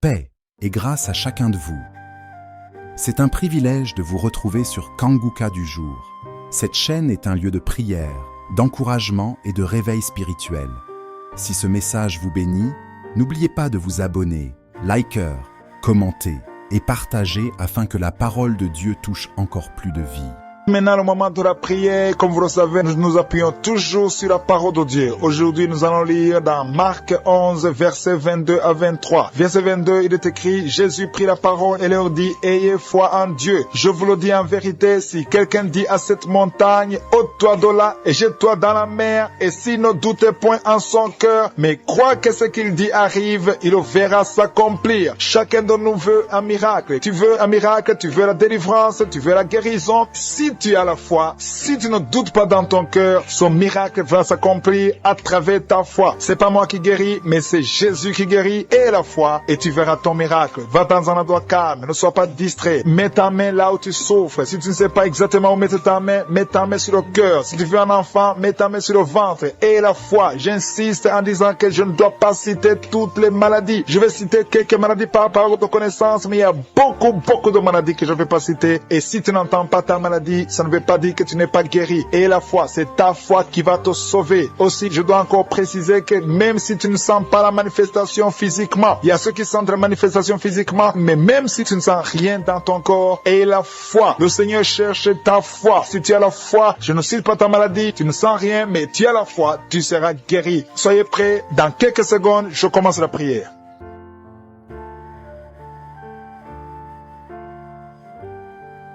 paix et grâce à chacun de vous. C'est un privilège de vous retrouver sur Kanguka du jour. Cette chaîne est un lieu de prière, d'encouragement et de réveil spirituel. Si ce message vous bénit, n'oubliez pas de vous abonner, liker, commenter et partager afin que la parole de Dieu touche encore plus de vie. Maintenant, le moment de la prière, comme vous le savez, nous nous appuyons toujours sur la parole de Dieu. Aujourd'hui, nous allons lire dans Marc 11, versets 22 à 23. Verset 22, il est écrit, Jésus prit la parole et leur dit, ayez foi en Dieu. Je vous le dis en vérité, si quelqu'un dit à cette montagne, ôte-toi de là et jette-toi dans la mer, et s'il ne doutait point en son cœur, mais croit que ce qu'il dit arrive, il le verra s'accomplir. Chacun de nous veut un miracle. Tu veux un miracle, tu veux la délivrance, tu veux la guérison. Si tu as la foi, si tu ne doutes pas dans ton cœur, son miracle va s'accomplir à travers ta foi. C'est pas moi qui guéris, mais c'est Jésus qui guérit et la foi, et tu verras ton miracle. Va dans un endroit calme, ne sois pas distrait. Mets ta main là où tu souffres. Si tu ne sais pas exactement où mettre ta main, mets ta main sur le cœur. Si tu veux un enfant, mets ta main sur le ventre. Et la foi, j'insiste en disant que je ne dois pas citer toutes les maladies. Je vais citer quelques maladies par rapport de connaissance, mais il y a beaucoup de maladies que je ne vais pas citer. Et si tu n'entends pas ta maladie, ça ne veut pas dire que tu n'es pas guéri. Et la foi, c'est ta foi qui va te sauver. Aussi, je dois encore préciser que même si tu ne sens pas la manifestation physiquement, il y a ceux qui sentent la manifestation physiquement, mais même si tu ne sens rien dans ton corps, et la foi, le Seigneur cherche ta foi. Si tu as la foi, je ne cite pas ta maladie, tu ne sens rien, mais tu as la foi, tu seras guéri. Soyez prêts, dans quelques secondes, je commence la prière.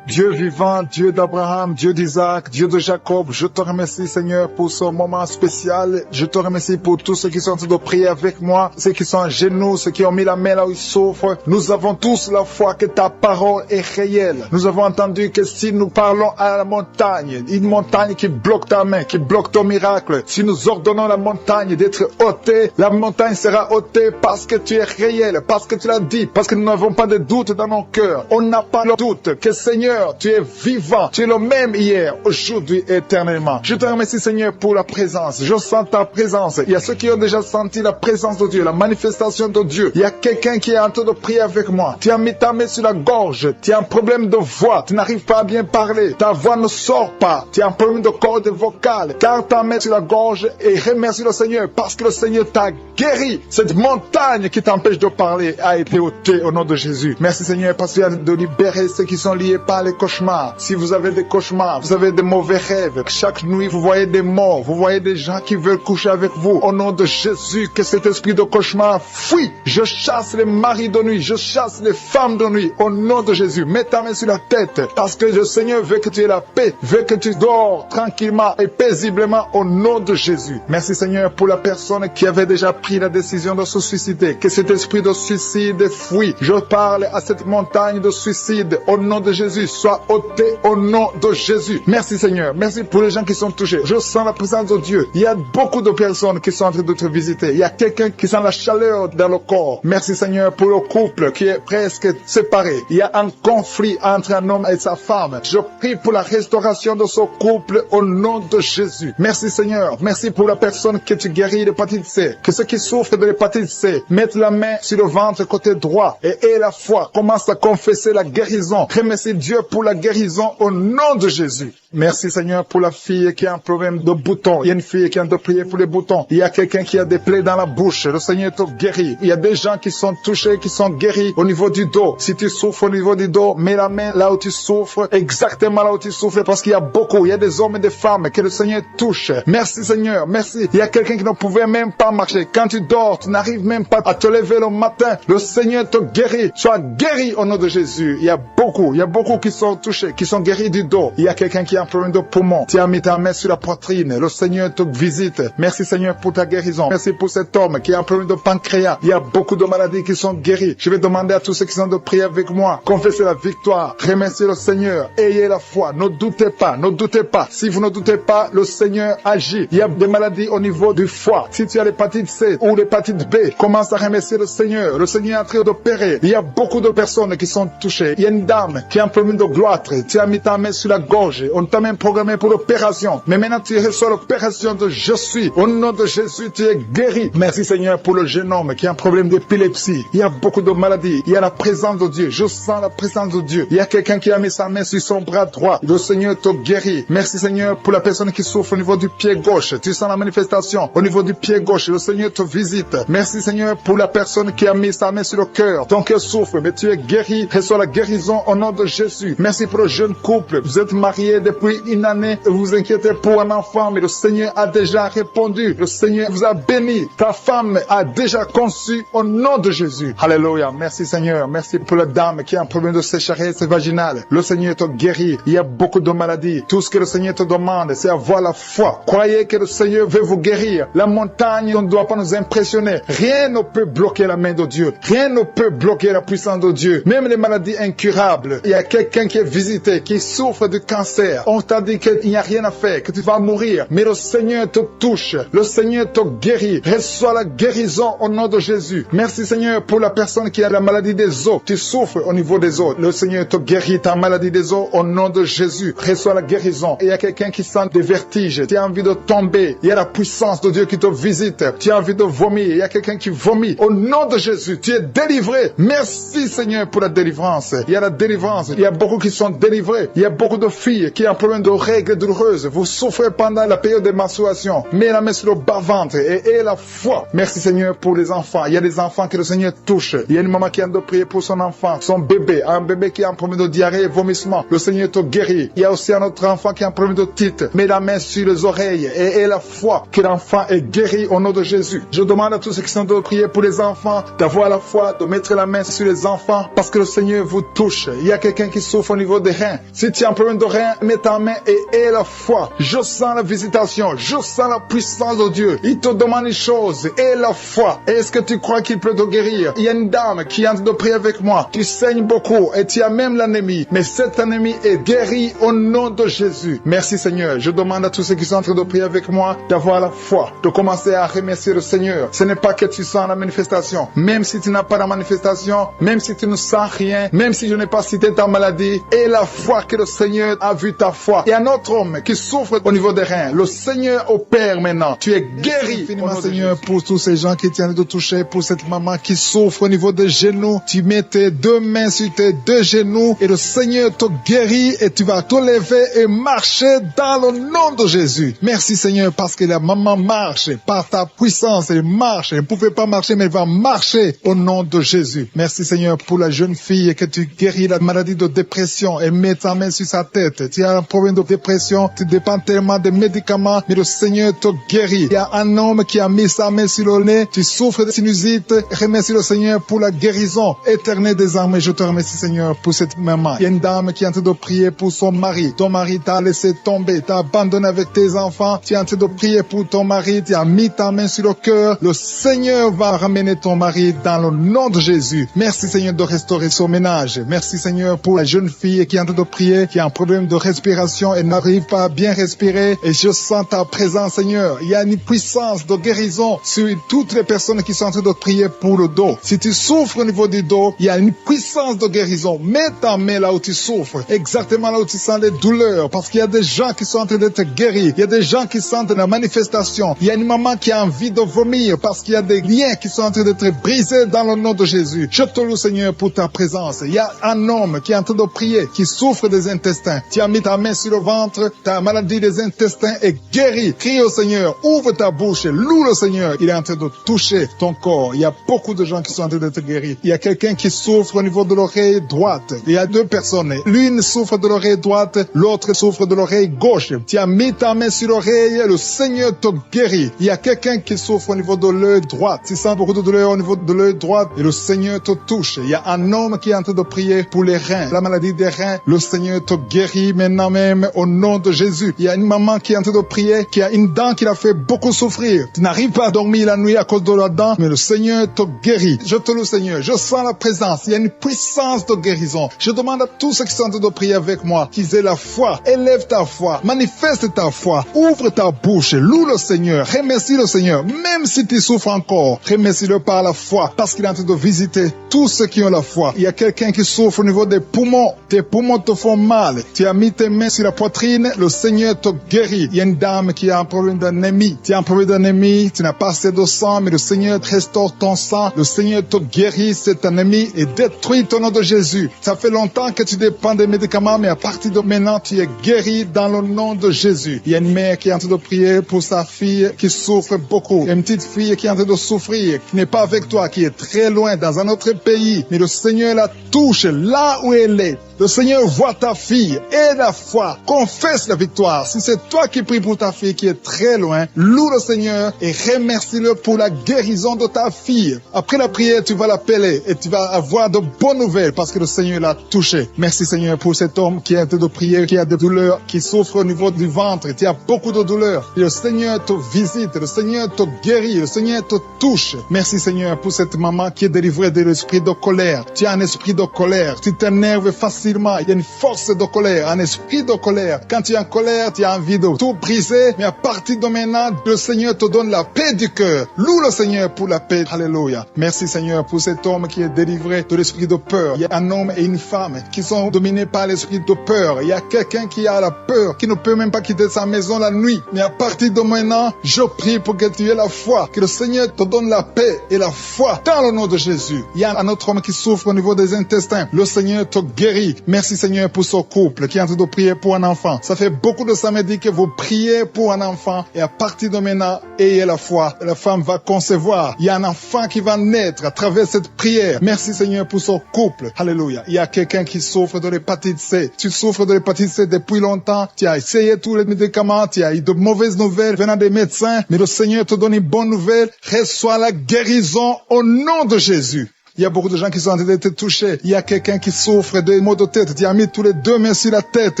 Dieu vivant, Dieu d'Abraham, Dieu d'Isaac, Dieu de Jacob, je te remercie Seigneur pour ce moment spécial. Je te remercie pour tous ceux qui sont en train de prier avec moi, ceux qui sont à genoux, ceux qui ont mis la main là où ils souffrent. Nous avons tous la foi que ta parole est réelle. Nous avons entendu que si nous parlons à la montagne, une montagne qui bloque ta main, qui bloque ton miracle, si nous ordonnons la montagne d'être ôtée, la montagne sera ôtée parce que tu es réel, parce que tu l'as dit, parce que nous n'avons pas de doute dans nos cœurs. On n'a pas le doute que Seigneur, tu es vivant, tu es le même hier, aujourd'hui, éternellement. Je te remercie Seigneur pour la présence. Je sens ta présence. Il y a ceux qui ont déjà senti la présence de Dieu, la manifestation de Dieu. Il y a quelqu'un qui est en train de prier avec moi. Tu as mis ta main sur la gorge. Tu as un problème de voix. Tu n'arrives pas à bien parler. Ta voix ne sort pas. Tu as un problème de corde vocale. Car ta main sur la gorge et remercie le Seigneur parce que le Seigneur t'a guéri. Cette montagne qui t'empêche de parler a été ôtée au nom de Jésus. Merci Seigneur parce que tu as de libérer ceux qui sont liés par les cauchemars. Si vous avez des cauchemars, vous avez des mauvais rêves, chaque nuit vous voyez des morts, vous voyez des gens qui veulent coucher avec vous, au nom de Jésus, que cet esprit de cauchemar fuit. Je chasse les maris de nuit, je chasse les femmes de nuit, au nom de Jésus. Mets ta main sur la tête, parce que le Seigneur veut que tu aies la paix, veut que tu dors tranquillement et paisiblement au nom de Jésus. Merci Seigneur pour la personne qui avait déjà pris la décision de se suicider, que cet esprit de suicide fuit. Je parle à cette montagne de suicide, au nom de Jésus. Soit ôté au nom de Jésus. Merci Seigneur. Merci pour les gens qui sont touchés. Je sens la présence de Dieu. Il y a beaucoup de personnes qui sont en train de te visiter. Il y a quelqu'un qui sent la chaleur dans le corps. Merci Seigneur pour le couple qui est presque séparé. Il y a un conflit entre un homme et sa femme. Je prie pour la restauration de ce couple au nom de Jésus. Merci Seigneur. Merci pour la personne que tu guéris de l'hépatite C. Que ceux qui souffrent de l'hépatite C mettent la main sur le ventre côté droit et aient la foi. Commence à confesser la guérison. Remercie Dieu pour la guérison au nom de Jésus. Merci Seigneur pour la fille qui a un problème de boutons. Il y a une fille qui a de prier pour les boutons. Il y a quelqu'un qui a des plaies dans la bouche. Le Seigneur te guérit. Il y a des gens qui sont touchés, qui sont guéris au niveau du dos. Si tu souffres au niveau du dos, mets la main là où tu souffres, exactement là où tu souffres, parce qu'il y a beaucoup. Il y a des hommes et des femmes que le Seigneur touche. Merci Seigneur, merci. Il y a quelqu'un qui ne pouvait même pas marcher. Quand tu dors, tu n'arrives même pas à te lever le matin. Le Seigneur te guérit. Sois guéri au nom de Jésus. Il y a beaucoup qui sont touchés, qui sont guéris du dos. Il y a quelqu'un qui a un problème de poumon. Tu as mis ta main sur la poitrine. Le Seigneur te visite. Merci Seigneur pour ta guérison. Merci pour cet homme qui a un problème de pancréas. Il y a beaucoup de maladies qui sont guéries. Je vais demander à tous ceux qui sont de prier avec moi. Confessez la victoire. Remerciez le Seigneur. Ayez la foi. Ne doutez pas. Ne doutez pas. Si vous ne doutez pas, le Seigneur agit. Il y a des maladies au niveau du foie. Si tu as l'hépatite C ou l'hépatite B, commence à remercier le Seigneur. Le Seigneur est en train d'opérer. Il y a beaucoup de personnes qui sont touchées. Il y a une dame qui a un problème de gloître. Tu as mis ta main sur la gorge. On t'a même programmé pour l'opération. Mais maintenant, tu reçois l'opération de je suis. Au nom de Jésus, tu es guéri. Merci Seigneur pour le jeune homme qui a un problème d'épilepsie. Il y a beaucoup de maladies. Il y a la présence de Dieu. Je sens la présence de Dieu. Il y a quelqu'un qui a mis sa main sur son bras droit. Le Seigneur te guérit. Merci Seigneur pour la personne qui souffre au niveau du pied gauche. Tu sens la manifestation au niveau du pied gauche. Le Seigneur te visite. Merci Seigneur pour la personne qui a mis sa main sur le cœur. Ton cœur souffre, mais tu es guéri. Reçois la guérison au nom de Jésus. Merci pour le jeune couple. Vous êtes mariés depuis une année. Vous vous inquiétez pour un enfant, mais le Seigneur a déjà répondu. Le Seigneur vous a béni. Ta femme a déjà conçu au nom de Jésus. Alléluia. Merci Seigneur. Merci pour la dame qui a un problème de sécheresse vaginale. Le Seigneur te guérit. Il y a beaucoup de maladies. Tout ce que le Seigneur te demande, c'est avoir la foi. Croyez que le Seigneur veut vous guérir. La montagne ne doit pas nous impressionner. Rien ne peut bloquer la main de Dieu. Rien ne peut bloquer la puissance de Dieu. Même les maladies incurables. Il y a quelqu'un qui est visité, qui souffre du cancer. On t'a dit qu'il n'y a rien à faire, que tu vas mourir. Mais le Seigneur te touche. Le Seigneur te guérit. Reçois la guérison au nom de Jésus. Merci Seigneur pour la personne qui a la maladie des os. Tu souffres au niveau des os. Le Seigneur te guérit ta maladie des os au nom de Jésus. Reçois la guérison. Et il y a quelqu'un qui sent des vertiges. Tu as envie de tomber. Il y a la puissance de Dieu qui te visite. Tu as envie de vomir. Il y a quelqu'un qui vomit. Au nom de Jésus, tu es délivré. Merci Seigneur pour la délivrance. Il y a la délivrance. Il y a beaucoup qui sont délivrés. Il y a beaucoup de filles qui ont un problème de règles douloureuses. Vous souffrez pendant la période de menstruation. Mets la main sur le bas-ventre et aie la foi. Merci Seigneur pour les enfants. Il y a des enfants que le Seigneur touche. Il y a une maman qui a de prier pour son enfant, son bébé. Un bébé qui a un problème de diarrhée et vomissement. Le Seigneur te guérit. Il y a aussi un autre enfant qui a un problème de titre. Mets la main sur les oreilles et aie la foi que l'enfant est guéri au nom de Jésus. Je demande à tous ceux qui sont de prier pour les enfants d'avoir la foi, de mettre la main sur les enfants parce que le Seigneur vous touche. Il y a quelqu'un qui souffre au niveau des reins. Si tu as un problème de reins, mets ta main et aie la foi. Je sens la visitation. Je sens la puissance de Dieu. Il te demande une chose. Aie la foi. Est-ce que tu crois qu'il peut te guérir? Il y a une dame qui est en train de prier avec moi. Tu saignes beaucoup et tu as même l'anémie. Mais cette anémie est guérie au nom de Jésus. Merci Seigneur. Je demande à tous ceux qui sont en train de prier avec moi d'avoir la foi, de commencer à remercier le Seigneur. Ce n'est pas que tu sens la manifestation. Même si tu n'as pas la manifestation, même si tu ne sens rien, même si je n'ai pas cité ta maladie, et la foi que le Seigneur a vu ta foi. Il y a un autre homme qui souffre au niveau des reins. Le Seigneur opère maintenant. Tu es guéri. Infiniment Seigneur pour tous ces gens qui tiennent de toucher, pour cette maman qui souffre au niveau des genoux. Tu mets tes deux mains sur tes deux genoux et le Seigneur te guérit et tu vas te lever et marcher dans le nom de Jésus. Merci Seigneur parce que la maman marche par ta puissance. Elle marche. Elle ne pouvait pas marcher mais elle va marcher au nom de Jésus. Merci Seigneur pour la jeune fille que tu guéris la maladie de dépression et mets ta main sur sa tête. Tu as un problème de dépression, tu dépends tellement des médicaments mais le Seigneur te guérit. Il y a un homme qui a mis sa main sur le nez, tu souffres de sinusite. Remercie le Seigneur pour la guérison éternelle des âmes. Je te remercie Seigneur pour cette maman. Il y a une dame qui est en train de prier pour son mari. Ton mari t'a laissé tomber, t'a abandonné avec tes enfants. Tu es en train de prier pour ton mari, tu as mis ta main sur le cœur. Le Seigneur va ramener ton mari dans le nom de Jésus. Merci Seigneur de restaurer son ménage. Merci Seigneur pour la jeune fille qui est en train de prier, qui a un problème de respiration et n'arrive pas à bien respirer. Et je sens ta présence Seigneur. Il y a une puissance de guérison sur toutes les personnes qui sont en train de prier pour le dos. Si tu souffres au niveau du dos, il y a une puissance de guérison. Mets ta main là où tu souffres, exactement là où tu sens les douleurs, parce qu'il y a des gens qui sont en train d'être guéris. Il y a des gens qui sentent la manifestation. Il y a une maman qui a envie de vomir parce qu'il y a des liens qui sont en train d'être brisés dans le nom de Jésus. Je te loue Seigneur pour ta présence. Il y a un homme qui est en train de prier, qui souffre des intestins. Tu as mis ta main sur le ventre, ta maladie des intestins est guérie. Crie au Seigneur, ouvre ta bouche, loue le Seigneur. Il est en train de toucher ton corps. Il y a beaucoup de gens qui sont en train d'être guéris. Il y a quelqu'un qui souffre au niveau de l'oreille droite. Il y a deux personnes. L'une souffre de l'oreille droite, l'autre souffre de l'oreille gauche. Tu as mis ta main sur l'oreille, le Seigneur te guérit. Il y a quelqu'un qui souffre au niveau de l'œil droit. Tu sens beaucoup de douleur au niveau de l'œil droit et le Seigneur te touche. Il y a un homme qui est en train de prier pour les reins. La maladie des reins, le Seigneur te guérit maintenant même au nom de Jésus. Il y a une maman qui est en train de prier, qui a une dent qui l'a fait beaucoup souffrir. Tu n'arrives pas à dormir la nuit à cause de la dent, mais le Seigneur te guérit. Je te loue Seigneur, je sens la présence. Il y a une puissance de guérison. Je demande à tous ceux qui sont en train de prier avec moi qu'ils aient la foi. Élève ta foi, manifeste ta foi, ouvre ta bouche, loue le Seigneur, remercie le Seigneur. Même si tu souffres encore, remercie-le par la foi, parce qu'il est en train de visiter tous ceux qui ont la foi. Il y a quelqu'un qui souffre au niveau des poumons. Tes poumons te font mal. Tu as mis tes main sur la poitrine, le Seigneur te guérit. Il y a une dame qui a un problème d'anémie. Tu as un problème d'anémie, tu n'as pas assez de sang, mais le Seigneur restaure ton sang. Le Seigneur te guérit cette anémie et détruit ton nom de Jésus. Ça fait longtemps que tu dépends des médicaments, mais à partir de maintenant, tu es guéri dans le nom de Jésus. Il y a une mère qui est en train de prier pour sa fille qui souffre beaucoup. Il y a une petite fille qui est en train de souffrir, qui n'est pas avec toi, qui est très loin, dans un autre pays. Mais le Seigneur la touche là où elle est. Le Seigneur voit ta fille et la foi. Confesse la victoire. Si c'est toi qui pries pour ta fille qui est très loin, loue le Seigneur et remercie-le pour la guérison de ta fille. Après la prière, tu vas l'appeler et tu vas avoir de bonnes nouvelles parce que le Seigneur l'a touché. Merci Seigneur pour cet homme qui est en train de prier, qui a des douleurs, qui souffre au niveau du ventre. Tu as beaucoup de douleurs. Et le Seigneur te visite, le Seigneur te guérit, le Seigneur te touche. Merci Seigneur pour cette maman qui est délivrée de l'esprit de colère. Tu as un esprit de colère. Tu t'énerves facilement. Il y a une force de colère, un esprit de colère. Quand tu es en colère, tu as envie de tout briser. Mais à partir de maintenant, le Seigneur te donne la paix du cœur. Loue le Seigneur pour la paix. Alléluia. Merci Seigneur pour cet homme qui est délivré de l'esprit de peur. Il y a un homme et une femme qui sont dominés par l'esprit de peur. Il y a quelqu'un qui a la peur, qui ne peut même pas quitter sa maison la nuit. Mais à partir de maintenant, je prie pour que tu aies la foi. Que le Seigneur te donne la paix et la foi dans le nom de Jésus. Il y a un autre homme qui souffre au niveau des intestins. Le Seigneur te guérit. Merci Seigneur pour ce couple qui est en train de prier pour un enfant. Ça fait beaucoup de samedis que vous priez pour un enfant et à partir de maintenant, ayez la foi. La femme va concevoir. Il y a un enfant qui va naître à travers cette prière. Merci Seigneur pour ce couple. Alléluia. Il y a quelqu'un qui souffre de l'hépatite C. Tu souffres de l'hépatite C depuis longtemps. Tu as essayé tous les médicaments. Tu as eu de mauvaises nouvelles venant des médecins. Mais le Seigneur te donne une bonne nouvelle. Reçois la guérison au nom de Jésus. Il y a beaucoup de gens qui sont en train d'être touchés. Il y a quelqu'un qui souffre de maux de tête. Tu as mis tous les deux mains sur la tête,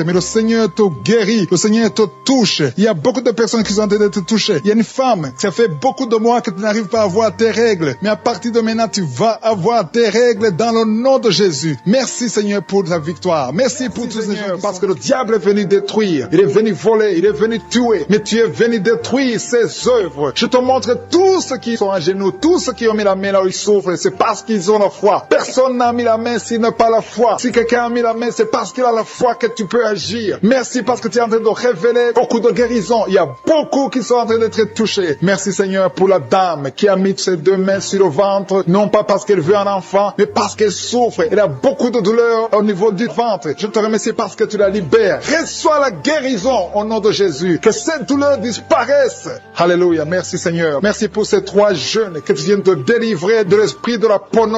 mais le Seigneur te guérit. Le Seigneur te touche. Il y a beaucoup de personnes qui sont en train d'être touchées. Il y a une femme, ça fait beaucoup de mois que tu n'arrives pas à avoir tes règles. Mais à partir de maintenant, tu vas avoir tes règles dans le nom de Jésus. Merci Seigneur pour ta victoire. Merci pour tout Seigneur, parce que le diable est venu détruire. Il est venu voler, il est venu tuer. Mais tu es venu détruire ses œuvres. Je te montre tous ceux qui sont à genoux, tous ceux qui ont mis la main là où ils souffrent. C'est parce qu'ils ont la foi. Personne n'a mis la main s'il n'a pas la foi. Si quelqu'un a mis la main, c'est parce qu'il a la foi que tu peux agir. Merci parce que tu es en train de révéler beaucoup de guérisons. Il y a beaucoup qui sont en train d'être touchés. Merci Seigneur pour la dame qui a mis ses deux mains sur le ventre, non pas parce qu'elle veut un enfant, mais parce qu'elle souffre. Elle a beaucoup de douleurs au niveau du ventre. Je te remercie parce que tu la libères. Reçois la guérison au nom de Jésus. Que cette douleur disparaisse. Alléluia. Merci Seigneur. Merci pour ces 3 jeunes que tu viens de délivrer de l'esprit de la pornographie.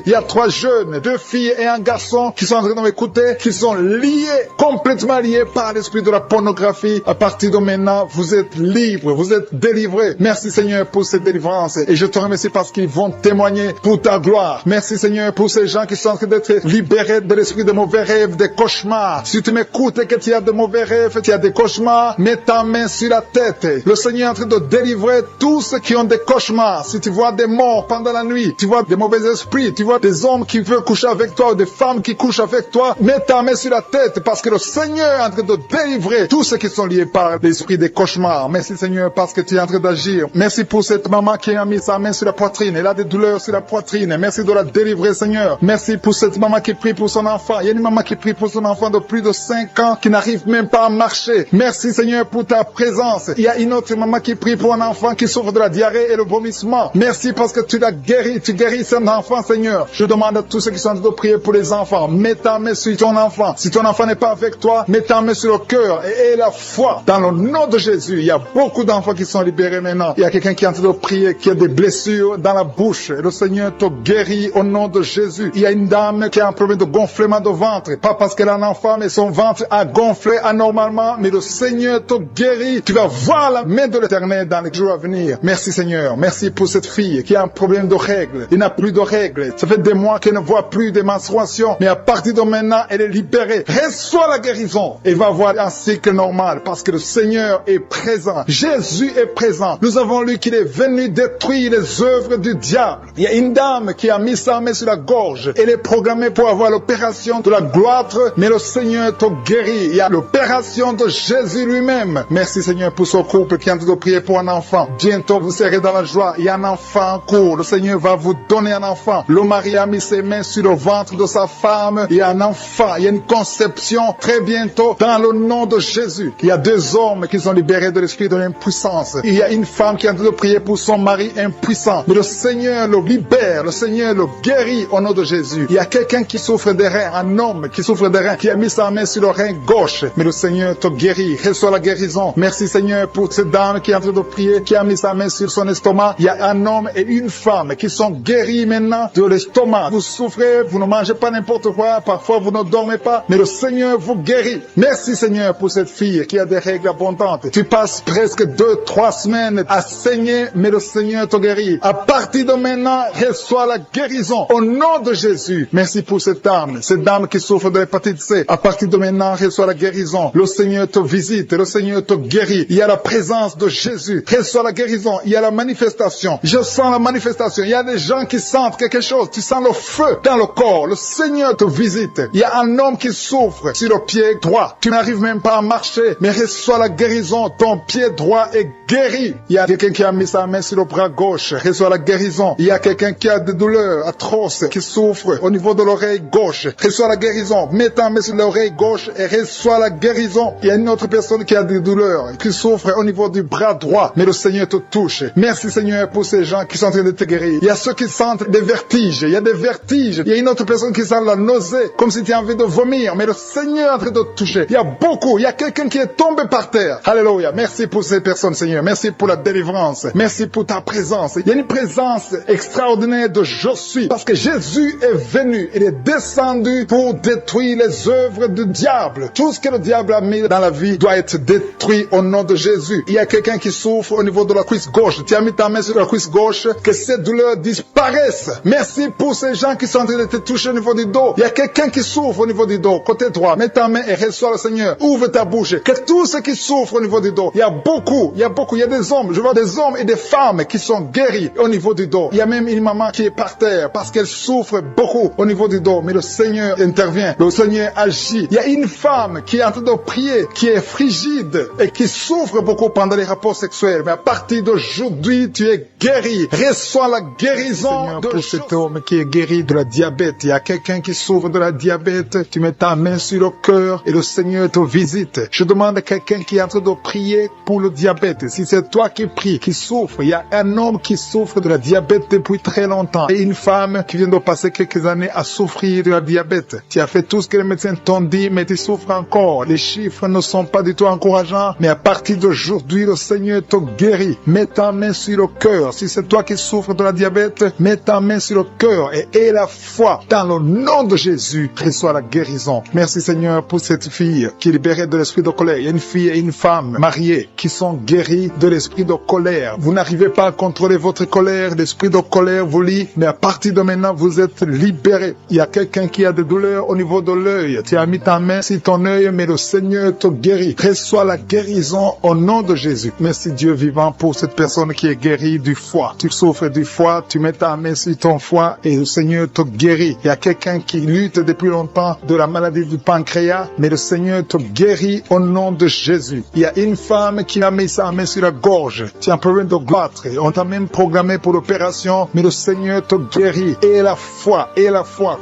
Il y a 3 jeunes, 2 filles et un garçon qui sont en train de m'écouter, qui sont liés, complètement liés par l'esprit de la pornographie. À partir de maintenant, vous êtes libres, vous êtes délivrés. Merci Seigneur pour cette délivrance. Et je te remercie parce qu'ils vont témoigner pour ta gloire. Merci Seigneur pour ces gens qui sont en train d'être libérés de l'esprit de mauvais rêves, des cauchemars. Si tu m'écoutes et que tu as de mauvais rêves, tu as des cauchemars, mets ta main sur la tête. Le Seigneur est en train de délivrer tous ceux qui ont des cauchemars. Si tu vois des morts pendant la nuit, tu vois des mauvais esprits, tu vois des hommes qui veulent coucher avec toi ou des femmes qui couchent avec toi, mets ta main sur la tête parce que le Seigneur est en train de délivrer tous ceux qui sont liés par l'esprit des cauchemars. Merci Seigneur parce que tu es en train d'agir. Merci pour cette maman qui a mis sa main sur la poitrine. Elle a des douleurs sur la poitrine. Merci de la délivrer Seigneur. Merci pour cette maman qui prie pour son enfant. Il y a une maman qui prie pour son enfant de plus de 5 ans qui n'arrive même pas à marcher. Merci Seigneur pour ta présence. Il y a une autre maman qui prie pour un enfant qui souffre de la diarrhée et le vomissement. Merci parce que tu l'as guéri. Tu guéris cet enfant Seigneur. Je demande à tous ceux qui sont en train de prier pour les enfants. Mets ta main sur ton enfant. Si ton enfant n'est pas avec toi, mets ta main sur le cœur et aie la foi. Dans le nom de Jésus, il y a beaucoup d'enfants qui sont libérés maintenant. Il y a quelqu'un qui est en train de prier, qui a des blessures dans la bouche. Et le Seigneur te guérit au nom de Jésus. Il y a une dame qui a un problème de gonflement de ventre. Pas parce qu'elle a un enfant, mais son ventre a gonflé anormalement. Mais le Seigneur te guérit. Tu vas voir la main de l'Éternel dans les jours à venir. Merci Seigneur. Merci pour cette fille qui a un problème de règles. Il n'a plus de règles. Ça fait des mois qu'elle ne voit plus de menstruation. Mais à partir de maintenant, elle est libérée. Reçois la guérison. Elle va avoir un cycle normal parce que le Seigneur est présent. Jésus est présent. Nous avons lu qu'il est venu détruire les œuvres du diable. Il y a une dame qui a mis sa main sur la gorge. Elle est programmée pour avoir l'opération de la gloire, mais le Seigneur te guérit. Il y a l'opération de Jésus lui-même. Merci Seigneur pour ce couple qui est en train de prier pour un enfant. Bientôt vous serez dans la joie. Il y a un enfant en cours. Le Seigneur va vous donner un enfant. enfant. Le mari a mis ses mains sur le ventre de sa femme. Il y a un enfant, il y a une conception très bientôt dans le nom de Jésus. Il y a 2 hommes qui sont libérés de l'esprit de l'impuissance. Il y a une femme qui est en train de prier pour son mari impuissant. Mais le Seigneur le libère, le Seigneur le guérit au nom de Jésus. Il y a quelqu'un qui souffre des reins, un homme qui souffre des reins, qui a mis sa main sur le rein gauche. Mais le Seigneur te guérit, reçois la guérison. Merci Seigneur pour cette dame qui est en train de prier, qui a mis sa main sur son estomac. Il y a un homme et une femme qui sont guéris maintenant de l'estomac. Vous souffrez, vous ne mangez pas n'importe quoi, parfois vous ne dormez pas, mais le Seigneur vous guérit. Merci Seigneur pour cette fille qui a des règles abondantes. Tu passes presque 2-3 semaines à saigner, mais le Seigneur te guérit. À partir de maintenant, reçois la guérison au nom de Jésus. Merci pour cette dame qui souffre de l'hépatite C. À partir de maintenant, reçois la guérison. Le Seigneur te visite, le Seigneur te guérit. Il y a la présence de Jésus. Reçois la guérison. Il y a la manifestation. Je sens la manifestation. Il y a des gens qui sentent quelque chose. Tu sens le feu dans le corps. Le Seigneur te visite. Il y a un homme qui souffre sur le pied droit. Tu n'arrives même pas à marcher, mais reçois la guérison. Ton pied droit est guéri. Il y a quelqu'un qui a mis sa main sur le bras gauche. Reçois la guérison. Il y a quelqu'un qui a des douleurs atroces, qui souffre au niveau de l'oreille gauche. Reçois la guérison. Mets ta main sur l'oreille gauche et reçois la guérison. Il y a une autre personne qui a des douleurs, qui souffre au niveau du bras droit, mais le Seigneur te touche. Merci Seigneur pour ces gens qui sont en train de te guérir. Il y a ceux qui sentent des vertiges. Il y a des vertiges. Il y a une autre personne qui sent la nausée, comme si tu as envie de vomir, mais le Seigneur est en train de te toucher. Il y a beaucoup. Il y a quelqu'un qui est tombé par terre. Alléluia. Merci pour ces personnes, Seigneur. Merci pour la délivrance. Merci pour ta présence. Il y a une présence extraordinaire de je suis, parce que Jésus est venu. Il est descendu pour détruire les œuvres du diable. Tout ce que le diable a mis dans la vie doit être détruit au nom de Jésus. Il y a quelqu'un qui souffre au niveau de la cuisse gauche. Tu as mis ta main sur la cuisse gauche, que ces douleurs disparaissent. Merci pour ces gens qui sont en train de te toucher au niveau du dos. Il y a quelqu'un qui souffre au niveau du dos, côté droit. Mets ta main et reçois le Seigneur. Ouvre ta bouche. Que tous ceux qui souffrent au niveau du dos, il y a beaucoup. Il y a des hommes. Je vois des hommes et des femmes qui sont guéris au niveau du dos. Il y a même une maman qui est par terre parce qu'elle souffre beaucoup au niveau du dos. Mais le Seigneur intervient. Le Seigneur agit. Il y a une femme qui est en train de prier, qui est frigide et qui souffre beaucoup pendant les rapports sexuels. Mais à partir d'aujourd'hui, tu es guéri. Reçois la guérison Seigneur, pour cet homme qui est guéri de la diabète. Il y a quelqu'un qui souffre de la diabète. Tu mets ta main sur le cœur et le Seigneur te visite. Je demande à quelqu'un qui est en train de prier pour le diabète. Si c'est toi qui pries, qui souffre, il y a un homme qui souffre de la diabète depuis très longtemps et une femme qui vient de passer quelques années à souffrir de la diabète. Tu as fait tout ce que les médecins t'ont dit, mais tu souffres encore. Les chiffres ne sont pas du tout encourageants, mais à partir d'aujourd'hui, le Seigneur te guérit. Mets ta main sur le cœur. Si c'est toi qui souffres de la diabète, mets ta main sur le cœur et aie la foi. Dans le nom de Jésus, reçois la guérison. Merci Seigneur pour cette fille qui est libérée de l'esprit de colère. Il y a une fille et une femme mariées qui sont guéries de l'esprit de colère. Vous n'arrivez pas à contrôler votre colère. L'esprit de colère vous lie, mais à partir de maintenant, vous êtes libérés. Il y a quelqu'un qui a des douleurs au niveau de l'œil. Tu as mis ta main sur ton œil, mais le Seigneur te guérit. Reçois la guérison au nom de Jésus. Merci Dieu vivant pour cette personne qui est guérie du foie. Tu souffres du foie, tu mets ta main sur ton foie et le Seigneur te guérit. Il y a quelqu'un qui lutte depuis longtemps de la maladie du pancréas, mais le Seigneur te guérit au nom de Jésus. Il y a une femme qui a mis sa main sur la gorge. Tu as un problème de goitre. On t'a même programmé pour l'opération, mais le Seigneur te guérit. Et la foi,